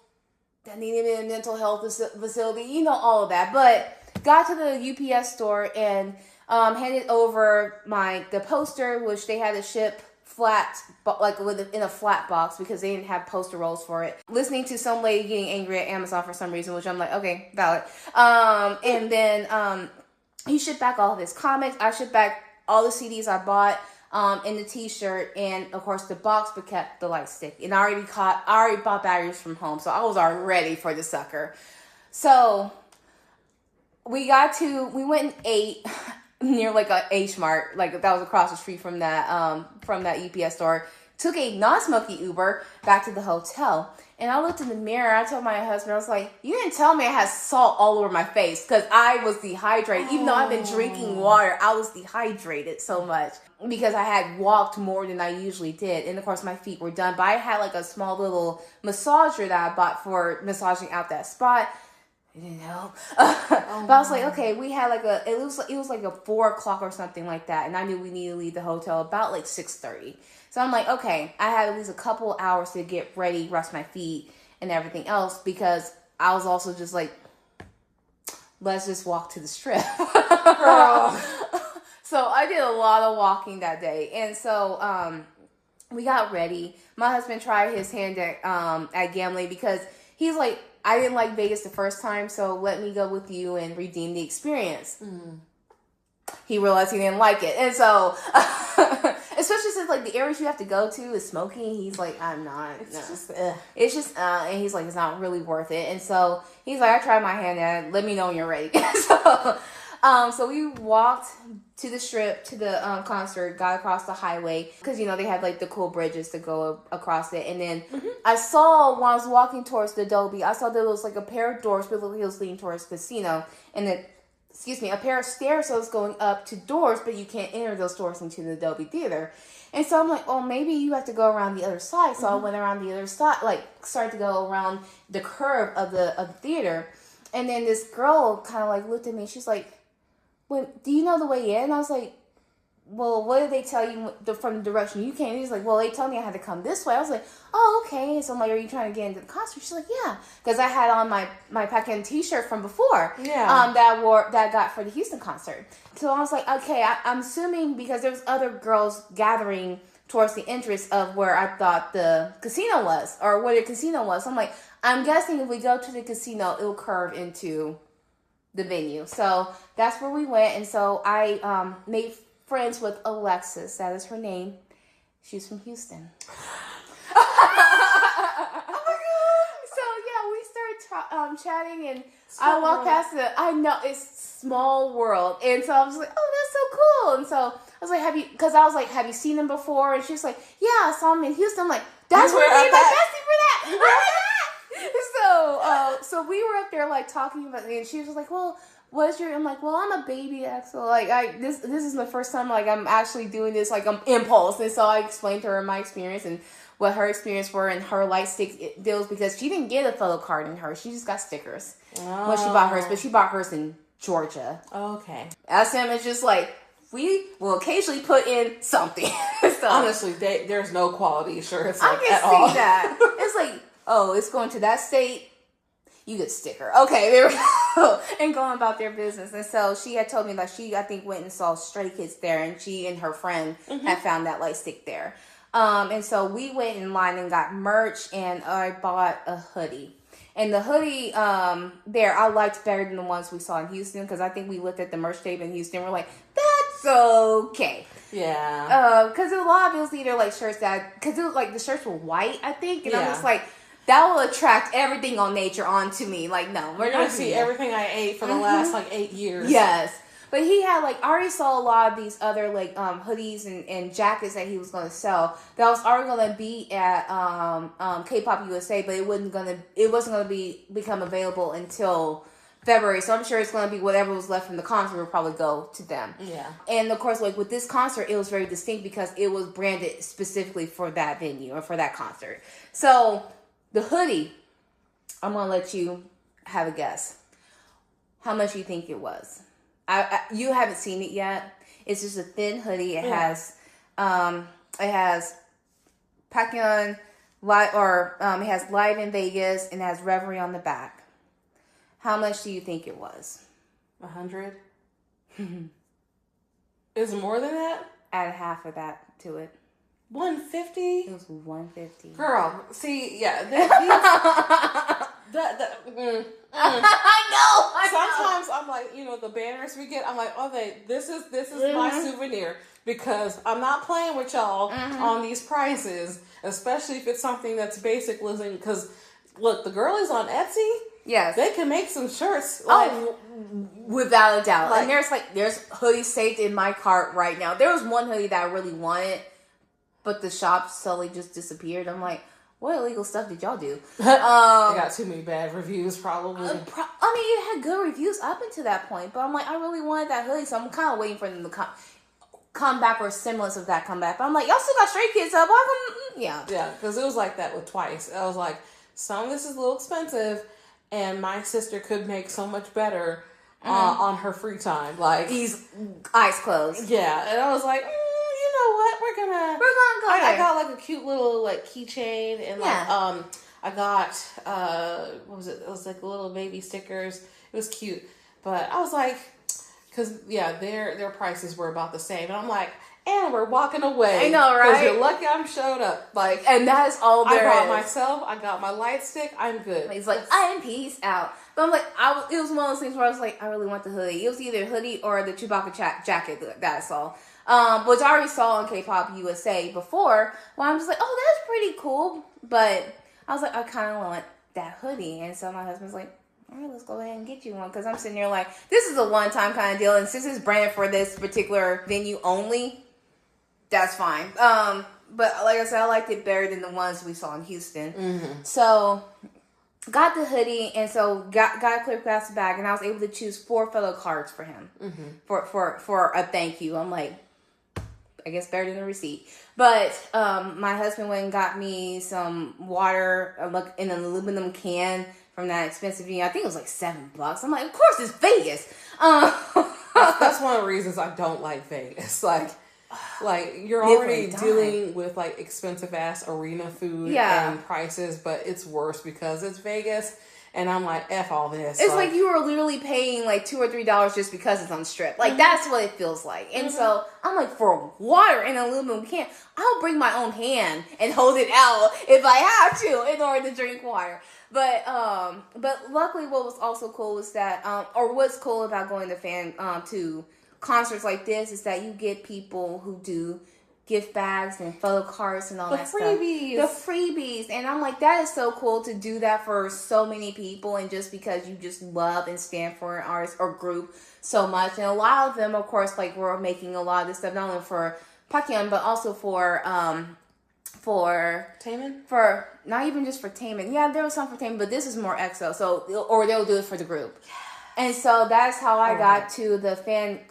[SPEAKER 1] that needed a mental health facility, all of that. But got to the UPS store and handed over the poster, which they had to ship flat, like in a flat box because they didn't have poster rolls for it. Listening to some lady getting angry at Amazon for some reason, which I'm like, okay, valid. And then he shipped back all of his comics. I shipped back all the CDs I bought, and the T-shirt, and of course the box, but kept the light stick. And I already bought batteries from home, so I was already ready for the sucker. So we went and ate near like a H Mart, like that was across the street from that UPS store. Took a non-smoky Uber back to the hotel. And I looked in the mirror. I told my husband, I was like, you didn't tell me I had salt all over my face, because I was dehydrated. Even though I've been drinking water, I was dehydrated so much because I had walked more than I usually did. And of course, my feet were done. But I had like a small little massager that I bought for massaging out that spot. It didn't help. But I was like, okay, we had like it was like a 4:00 or something like that. And I knew we needed to leave the hotel about like 6:30. So I'm like, okay, I had at least a couple hours to get ready, rest my feet, and everything else, because I was also just like, let's just walk to the strip. Girl. So I did a lot of walking that day. And so we got ready. My husband tried his hand at gambling because he's like, I didn't like Vegas the first time, so let me go with you and redeem the experience. Mm. He realized he didn't like it. And so, especially since like the areas you have to go to is smoky, he's like, I'm not. It's just, and he's like, it's not really worth it. And so he's like, I tried my hand at it. Let me know when you're ready. So we walked to the strip, to the concert, got across the highway, because, they have like the cool bridges to go across it. And then I saw, when I was walking towards the Dolby, I saw there was like a pair of doors, but it was leading towards the casino. And then, a pair of stairs that was going up to doors, but you can't enter those doors into the Dolby Theater. And so I'm like, oh, maybe you have to go around the other side. So I went around the other side, like started to go around the curve of the theater. And then this girl kind of like looked at me. She's like, well, do you know the way in? I was like, well, what did they tell you from the direction you came? He's like, well, they told me I had to come this way. I was like, oh, okay. So I'm like, are you trying to get into the concert? She's like, yeah. Because I had on my Baekhyun t-shirt from before. Yeah. That I got for the Houston concert. So I was like, okay, I'm assuming because there was other girls gathering towards the entrance of where I thought the casino was, or where the casino was. So I'm like, I'm guessing if we go to the casino, it'll curve into the venue. So that's where we went. And so I made friends with Alexis. That is her name. She's from Houston. Oh my God. So yeah, we started chatting, and I walked past I know, it's small world. And so I was like, oh, that's so cool. And so I was like, have you seen him before? And she was like, yeah, I saw him in Houston. I'm like, that's where I made my bestie for that. So we were up there like talking about it, and she was like, well, I'm like, well, I'm a baby EXOL. Like, this is the first time like I'm actually doing this like impulse. And so I explained to her my experience and what her experience were and her light stick deals, because she didn't get a photo card in hers. She just got stickers when she bought hers, but she bought hers in Georgia. Okay. SM is just like, we will occasionally put in something. So,
[SPEAKER 2] honestly, there's no quality shirts
[SPEAKER 1] like, I can see all. That. It's like, oh, it's going to that state. You get sticker. Okay, there we go. And going about their business. And so she had told me that she, I think, went and saw Stray Kids there, and she and her friend had found that light stick there. And so we went in line and got merch, and I bought a hoodie. And the hoodie there, I liked better than the ones we saw in Houston, because I think we looked at the merch tape in Houston, we're like, that's okay. Yeah. Because a lot of it was either like shirts because it was like the shirts were white, I think, and I'm just like, that will attract everything on nature onto me. Like, no,
[SPEAKER 2] we're going to see everything I ate for the last, 8 years.
[SPEAKER 1] Yes. But he had, I already saw a lot of these other, hoodies and jackets that he was going to sell. That was already going to be at Kpop USA, but it wasn't going to become available until February. So I'm sure it's going to be whatever was left from the concert will probably go to them. Yeah. And, of course, with this concert, it was very distinct because it was branded specifically for that venue or for that concert. So the hoodie I'm going to let you have a guess. How much do you think it was? You haven't seen it yet. It's just a thin hoodie. It has Baekhyun, it has Live in Vegas, and it has Reverie on the back. How much do you think it was?
[SPEAKER 2] 100? Is it more than that?
[SPEAKER 1] Add half of that to it.
[SPEAKER 2] 150?
[SPEAKER 1] It was 150.
[SPEAKER 2] Girl, see, yeah.
[SPEAKER 1] I know.
[SPEAKER 2] Sometimes I'm like, the banners we get, I'm like, okay, this is my souvenir, because I'm not playing with y'all on these prices, especially if it's something that's basic listening. Because look, the girlies on Etsy,
[SPEAKER 1] yes,
[SPEAKER 2] they can make some shirts.
[SPEAKER 1] Without a doubt. And there's hoodies saved in my cart right now. There was one hoodie that I really wanted, but the shop slowly just disappeared. I'm like, what illegal stuff did y'all do?
[SPEAKER 2] They got too many bad reviews, probably.
[SPEAKER 1] It had good reviews up until that point, but I'm like, I really wanted that hoodie, so I'm kind of waiting for them to come back, or semblance of that come back. But I'm like, y'all still got Stray Kids up. Why come? Yeah,
[SPEAKER 2] because it was like that with Twice. I was like, some of this is a little expensive, and my sister could make so much better on her free time. Like,
[SPEAKER 1] he's eyes closed.
[SPEAKER 2] Yeah, and I was like, you know what? We're gonna go. I got like a cute little like keychain, and I got what was it? It was like little baby stickers. It was cute, but I was like, because their prices were about the same, and I'm like, and we're walking away.
[SPEAKER 1] I know, right?
[SPEAKER 2] Because you're lucky I'm showed up. Like,
[SPEAKER 1] and that is all there
[SPEAKER 2] I brought
[SPEAKER 1] is.
[SPEAKER 2] myself. I got my light stick. I'm good.
[SPEAKER 1] He's like, I am peace out. But I'm like, it was one of those things where I was like, I really want the hoodie. It was either hoodie or the Chewbacca jacket that I saw. Which I already saw on Kpop USA before. Well, I'm just like, oh, that's pretty cool. But I was like, I kind of want that hoodie. And so my husband's like, all right, let's go ahead and get you one. Because I'm sitting there like, this is a one-time kind of deal. And since it's branded for this particular venue only, that's fine. But like I said, I liked it better than the ones we saw in Houston. Mm-hmm. So got the hoodie, and so got a clear plastic bag, and I was able to choose 4 photo cards for him for a thank you. I'm like, I guess better than a receipt. But my husband went and got me some water in an aluminum can from that expensive venue. I think it was like $7. I'm like, of course it's Vegas.
[SPEAKER 2] That's one of the reasons I don't like Vegas. Like you're already dealing with like expensive ass arena food and prices, but it's worse because it's Vegas. And I'm like, F all this.
[SPEAKER 1] It's like you were literally paying like $2 or $3 just because it's on Strip. Like, that's what it feels like. And so I'm like, for water in an aluminum can, I'll bring my own hand and hold it out if I have to in order to drink water. But luckily what was also cool was that, or what's cool about going to concerts like this is that you get people who do gift bags and photo cards and all that stuff. The freebies. And I'm like, that is so cool to do that for so many people, and just because you just love and stand for an artist or group so much. And a lot of them, of course, like, we're making a lot of this stuff not only for Baekhyun, but also for
[SPEAKER 2] Taemin?
[SPEAKER 1] For not even just for Taemin. Yeah, there was some for Taemin, but this is more EXO. So, or they'll do it for the group. And so that's how I got to the fan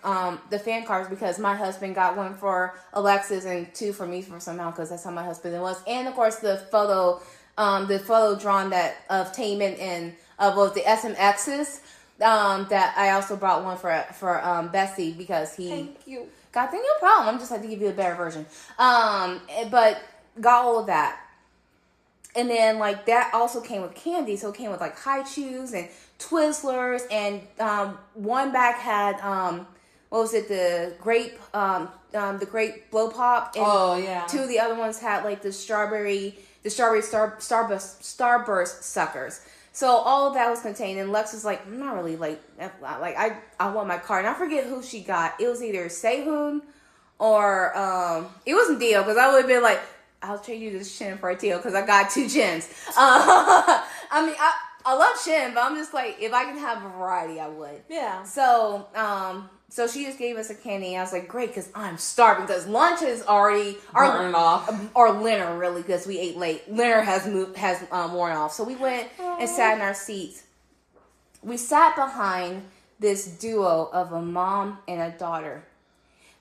[SPEAKER 1] cards, because my husband got one for Alexis and 2 for me for somehow, because that's how my husband was. And of course the photo drawn of Taemin and of both the SMXs. That I also brought one for Bestie, because he.
[SPEAKER 2] Thank you.
[SPEAKER 1] God, no problem. I'm just had to give you a better version. But got all of that. And then, like, that also came with candy. So it came with, like, high chews and Twizzlers. And one bag had, what was it, the grape blow pop. And 2 of the other ones had, like, the strawberry starburst suckers. So all of that was contained. And Lex was like, I'm not really, like I want my card. And I forget who she got. It was either Sehun or, it wasn't Dio, because I would have been like, I'll trade you this chin for a teal, because I got 2 chins. I mean, I love chin, but I'm just like, if I can have a variety, I would.
[SPEAKER 2] Yeah.
[SPEAKER 1] So, so she just gave us a candy. I was like, great, because I'm starving, because lunch is already
[SPEAKER 2] burning off.
[SPEAKER 1] Or dinner, really, because we ate late. Dinner has worn off. So we went and sat in our seats. We sat behind this duo of a mom and a daughter.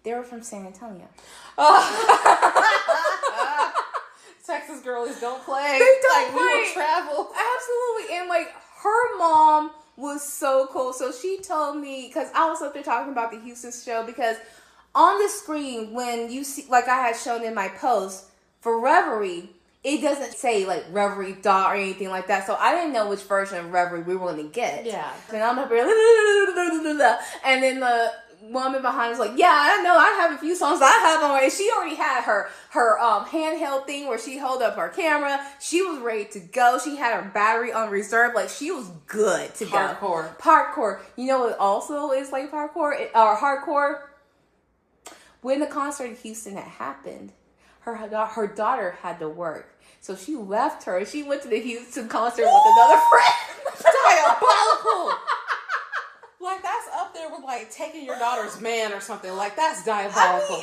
[SPEAKER 1] They were from San Antonio.
[SPEAKER 2] Texas girlies don't play.
[SPEAKER 1] They don't
[SPEAKER 2] like,
[SPEAKER 1] play.
[SPEAKER 2] We will travel.
[SPEAKER 1] Absolutely. And like her mom was so cool. So she told me, because I was up there talking about the Houston show, because on the screen, when you see, like I had shown in my post, for Reverie, it doesn't say like Reverie Dot or anything like that. So I didn't know which version of Reverie we were going to get.
[SPEAKER 2] Yeah.
[SPEAKER 1] And I'm up here, and then the woman behind was like, yeah, I know, I have a few songs I have on. And she already had her handheld thing where she held up her camera. She was ready to go. She had her battery on reserve. Like, she was good to go. Parkour. You know what also is like parkour or hardcore? When the concert in Houston had happened, her daughter had to work. So she left her and she went to the Houston concert with another friend.
[SPEAKER 2] Diabolical. Like, that's up there with, like, taking your daughter's man or something. Like, that's diabolical.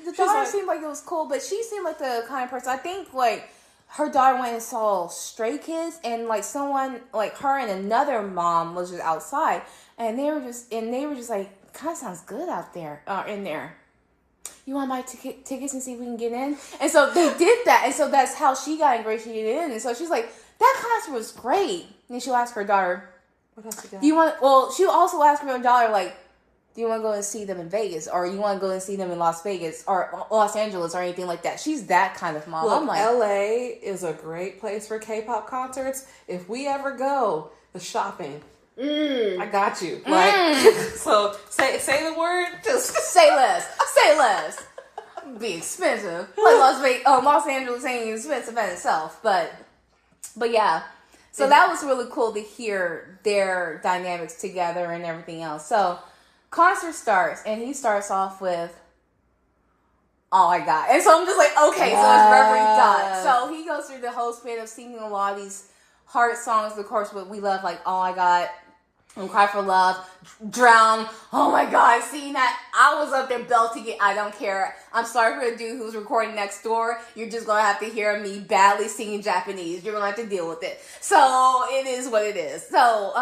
[SPEAKER 1] The daughter seemed like it was cool, but she seemed like the kind of person, I think, like, her daughter went and saw Stray Kids, and, like, someone, like, her and another mom was just outside, and they were just like, kind of sounds good out there, in there. You want to buy tickets and see if we can get in? And so they did that, and so that's how she got ingratiated in, and so she's like, that concert was great. And she'll ask her daughter,
[SPEAKER 2] what else you got?
[SPEAKER 1] She'll also ask her daughter, like, do you want to go and see them in Vegas? Or you want to go and see them in Las Vegas or Los Angeles or anything like that? She's that kind of mom.
[SPEAKER 2] Look,
[SPEAKER 1] I'm like,
[SPEAKER 2] LA is a great place for K-pop concerts. If we ever go, the shopping, I got you. Like, so say the word. Just
[SPEAKER 1] say less. Say less. Be expensive. Like Los Angeles ain't expensive in itself, but yeah. So that was really cool to hear their dynamics together and everything else. So concert starts, and he starts off with All I Got. And so I'm just like, okay, so it's Reverie Dot. So he goes through the whole spin of singing a lot of these hard songs, of course, what we love, like All I Got, and Cry for Love, Drown. Oh my God, seeing that, I was up there belting it. I don't care. I'm sorry for the dude who's recording next door. You're just going to have to hear me badly singing Japanese. You're going to have to deal with it. So it is what it is. So,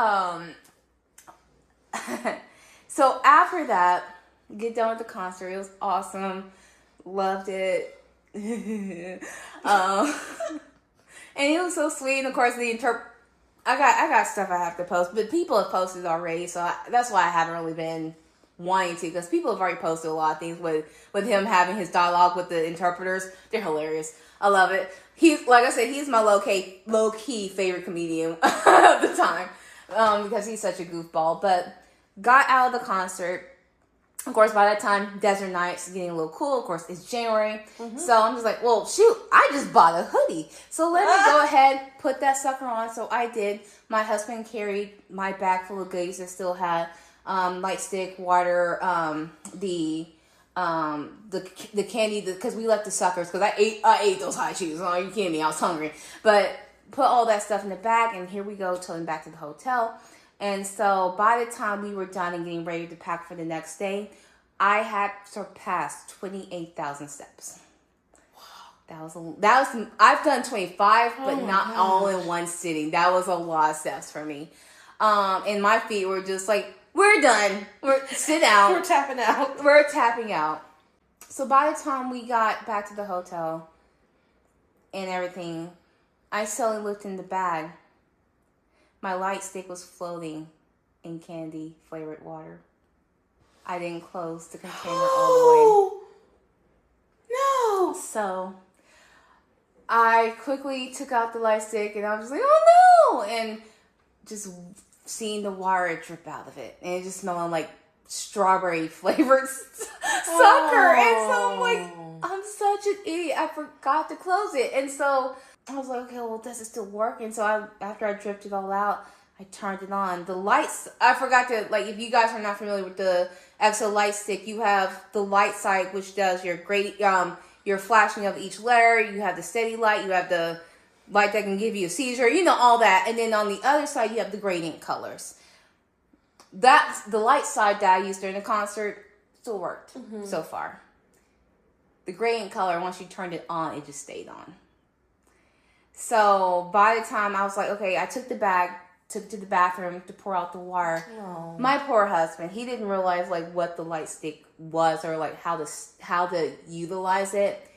[SPEAKER 1] so after that, get done with the concert. It was awesome. Loved it. And it was so sweet. And of course, I got stuff I have to post, but people have posted already, so that's why I haven't really been wanting to, because people have already posted a lot of things with him having his dialogue with the interpreters. They're hilarious. I love it. He's, like I said, he's my low-key favorite comedian of the time, because he's such a goofball. But got out of the concert. Of course, by that time, Desert Nights is getting a little cool. Of course, it's January. Mm-hmm. So I'm just like, well, shoot, I just bought a hoodie. So let me go ahead, put that sucker on. So I did. My husband carried my bag full of goodies that still had light stick, water, the candy, because we left the suckers, because I ate those hot cheese. Oh, you kidding me? I was hungry. But put all that stuff in the bag, and here we go, toting back to the hotel. And so by the time we were done and getting ready to pack for the next day, I had surpassed 28,000 steps. Wow. That was I've done 25, but not all in one sitting. That was a lot of steps for me. And my feet were just like, we're done. Sit down.
[SPEAKER 2] We're tapping out.
[SPEAKER 1] We're tapping out. So by the time we got back to the hotel and everything, I slowly looked in the bag. My light stick was floating in candy flavored water. I didn't close the container all the way.
[SPEAKER 2] No.
[SPEAKER 1] So I quickly took out the light stick, and I was just like, oh no! And just seeing the water drip out of it, and it just smelling like strawberry flavored sucker. And so I'm like, I'm such an idiot. I forgot to close it. And so I was like, okay, well, does it still work? And so after I dripped it all out, I turned it on. The lights, I forgot to, like, if you guys are not familiar with the EXOL light stick, you have the light side, which does your flashing of each letter. You have the steady light. You have the light that can give you a seizure. You know, all that. And then on the other side, you have the gradient colors. That's the light side that I used during the concert. Still worked so far. The gradient color, once you turned it on, it just stayed on. So by the time I was like, okay, I took the bag, took it to the bathroom to pour out the water. Oh. My poor husband, he didn't realize like what the light stick was or like how to utilize it.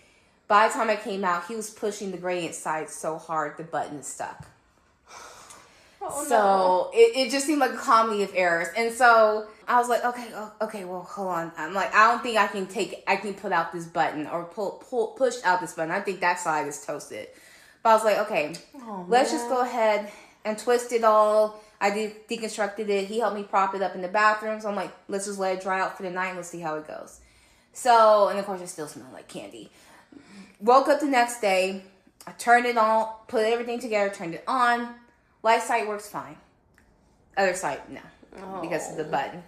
[SPEAKER 1] By the time I came out, he was pushing the gradient side so hard the button stuck. Oh, so no. it just seemed like a comedy of errors. And so I was like, okay, well, hold on. I'm like, I don't think I can put out this button or push out this button. I think that side is toasted. But I was like, okay, let's just go ahead and twist it all. I deconstructed it. He helped me prop it up in the bathroom. So I'm like, let's just let it dry out for the night and let's see how it goes. So, and of course it still smelled like candy. Woke up the next day. I turned it on, put everything together, turned it on. Light side works fine. Other side, no. Because of the button.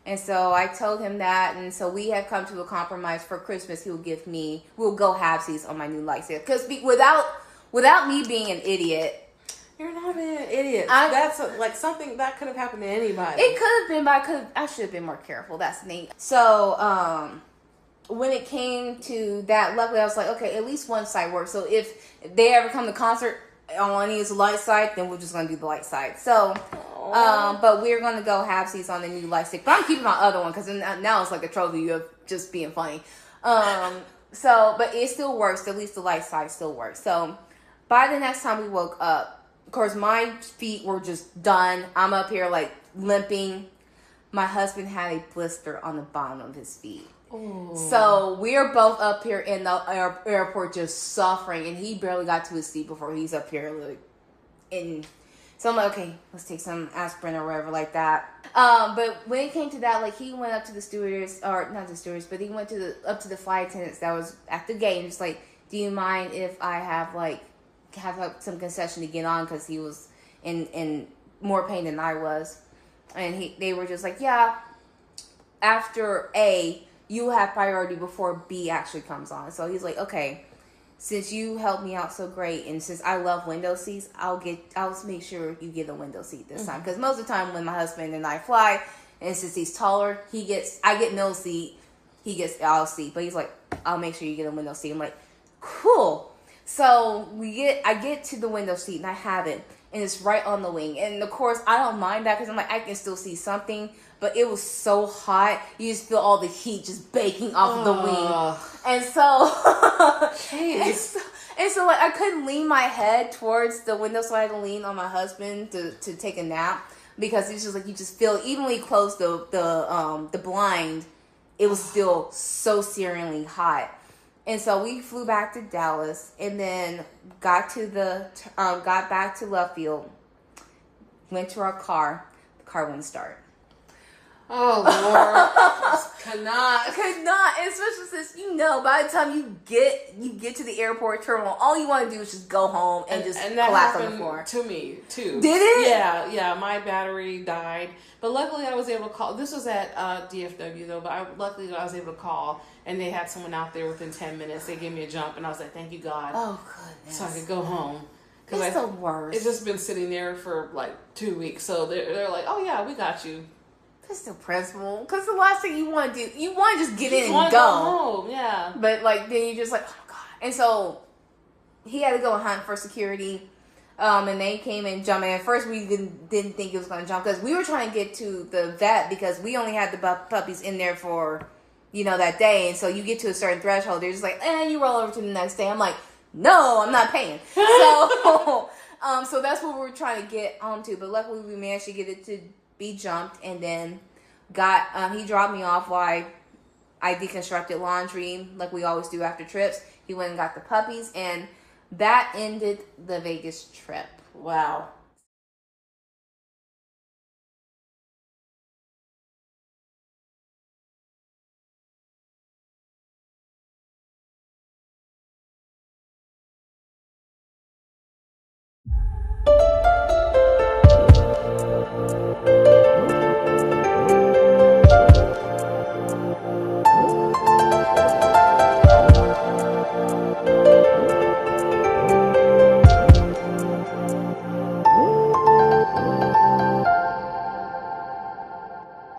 [SPEAKER 1] And so I told him that. And so we have come to a compromise. For Christmas, we'll go halvesies on my new light set. Because without me being an idiot.
[SPEAKER 2] You're not being an idiot. That's something that could have happened to anybody.
[SPEAKER 1] It could have been, but I should have been more careful. That's the thing. So, when it came to that, luckily I was like, okay, at least one side works. So if they ever come to concert, all I need is the light side, then we're just going to do the light side. So, but we're going to go halvesies on the new light stick. But I'm keeping my other one because now it's like a trophy of just being funny. But it still works. At least the light side still works. So by the next time we woke up, of course, my feet were just done. I'm up here like limping. My husband had a blister on the bottom of his feet. Ooh. So we're both up here in the airport just suffering, and he barely got to his seat before he's up here so I'm like, okay, let's take some aspirin or whatever like that. But when it came to that, like he went up to the stewardess, or not the stewardess, but he went up to the flight attendants that was at the gate and just like, do you mind if I have some concession to get on, because he was in more pain than I was, and they were just like, yeah, after A, you have priority before B actually comes on. So he's like, okay, since you helped me out so great, and since I love window seats, I'll make sure you get a window seat this time. Because most of the time when my husband and I fly, and since he's taller, I get middle seat, he gets aisle seat. But he's like, I'll make sure you get a window seat. I'm like, cool. So I get to the window seat and I have it, and it's right on the wing. And of course, I don't mind that because I'm like, I can still see something. But it was so hot, you just feel all the heat just baking off of the wing. And so, and so like I couldn't lean my head towards the window, so I had to lean on my husband to take a nap, because it's just like you just feel, even when you close the blind, it was still so searingly hot. And so we flew back to Dallas, and then got back to Love Field, went to our car. The car wouldn't start.
[SPEAKER 2] Oh, Lord. Could not.
[SPEAKER 1] Especially since, by the time you get to the airport terminal, all you want to do is just go home and just collapse on the floor.
[SPEAKER 2] To me, too.
[SPEAKER 1] Did it?
[SPEAKER 2] Yeah, my battery died. But luckily I was able to call. This was at DFW, though, but luckily I was able to call, and they had someone out there within 10 minutes. They gave me a jump, and I was like, thank you, God.
[SPEAKER 1] Oh, goodness.
[SPEAKER 2] So I could go home.
[SPEAKER 1] It's the worst.
[SPEAKER 2] It's just been sitting there for like 2 weeks. So they're like, oh, yeah, we got you.
[SPEAKER 1] That's the principle. Because the last thing you want to do, you want to just get in and
[SPEAKER 2] go home, yeah.
[SPEAKER 1] But then you're just like, oh God. And so he had to go hunt for security. And they came and jumped. And at first we didn't think it was going to jump, because we were trying to get to the vet, because we only had the puppies in there for, that day. And so you get to a certain threshold, they're just like, you roll over to the next day. I'm like, no, I'm not paying. So, so that's what we were trying to get onto. But luckily we managed to get it to be jumped, and then he dropped me off while I deconstructed laundry like we always do after trips. He went and got the puppies, and that ended the Vegas trip.
[SPEAKER 2] Wow.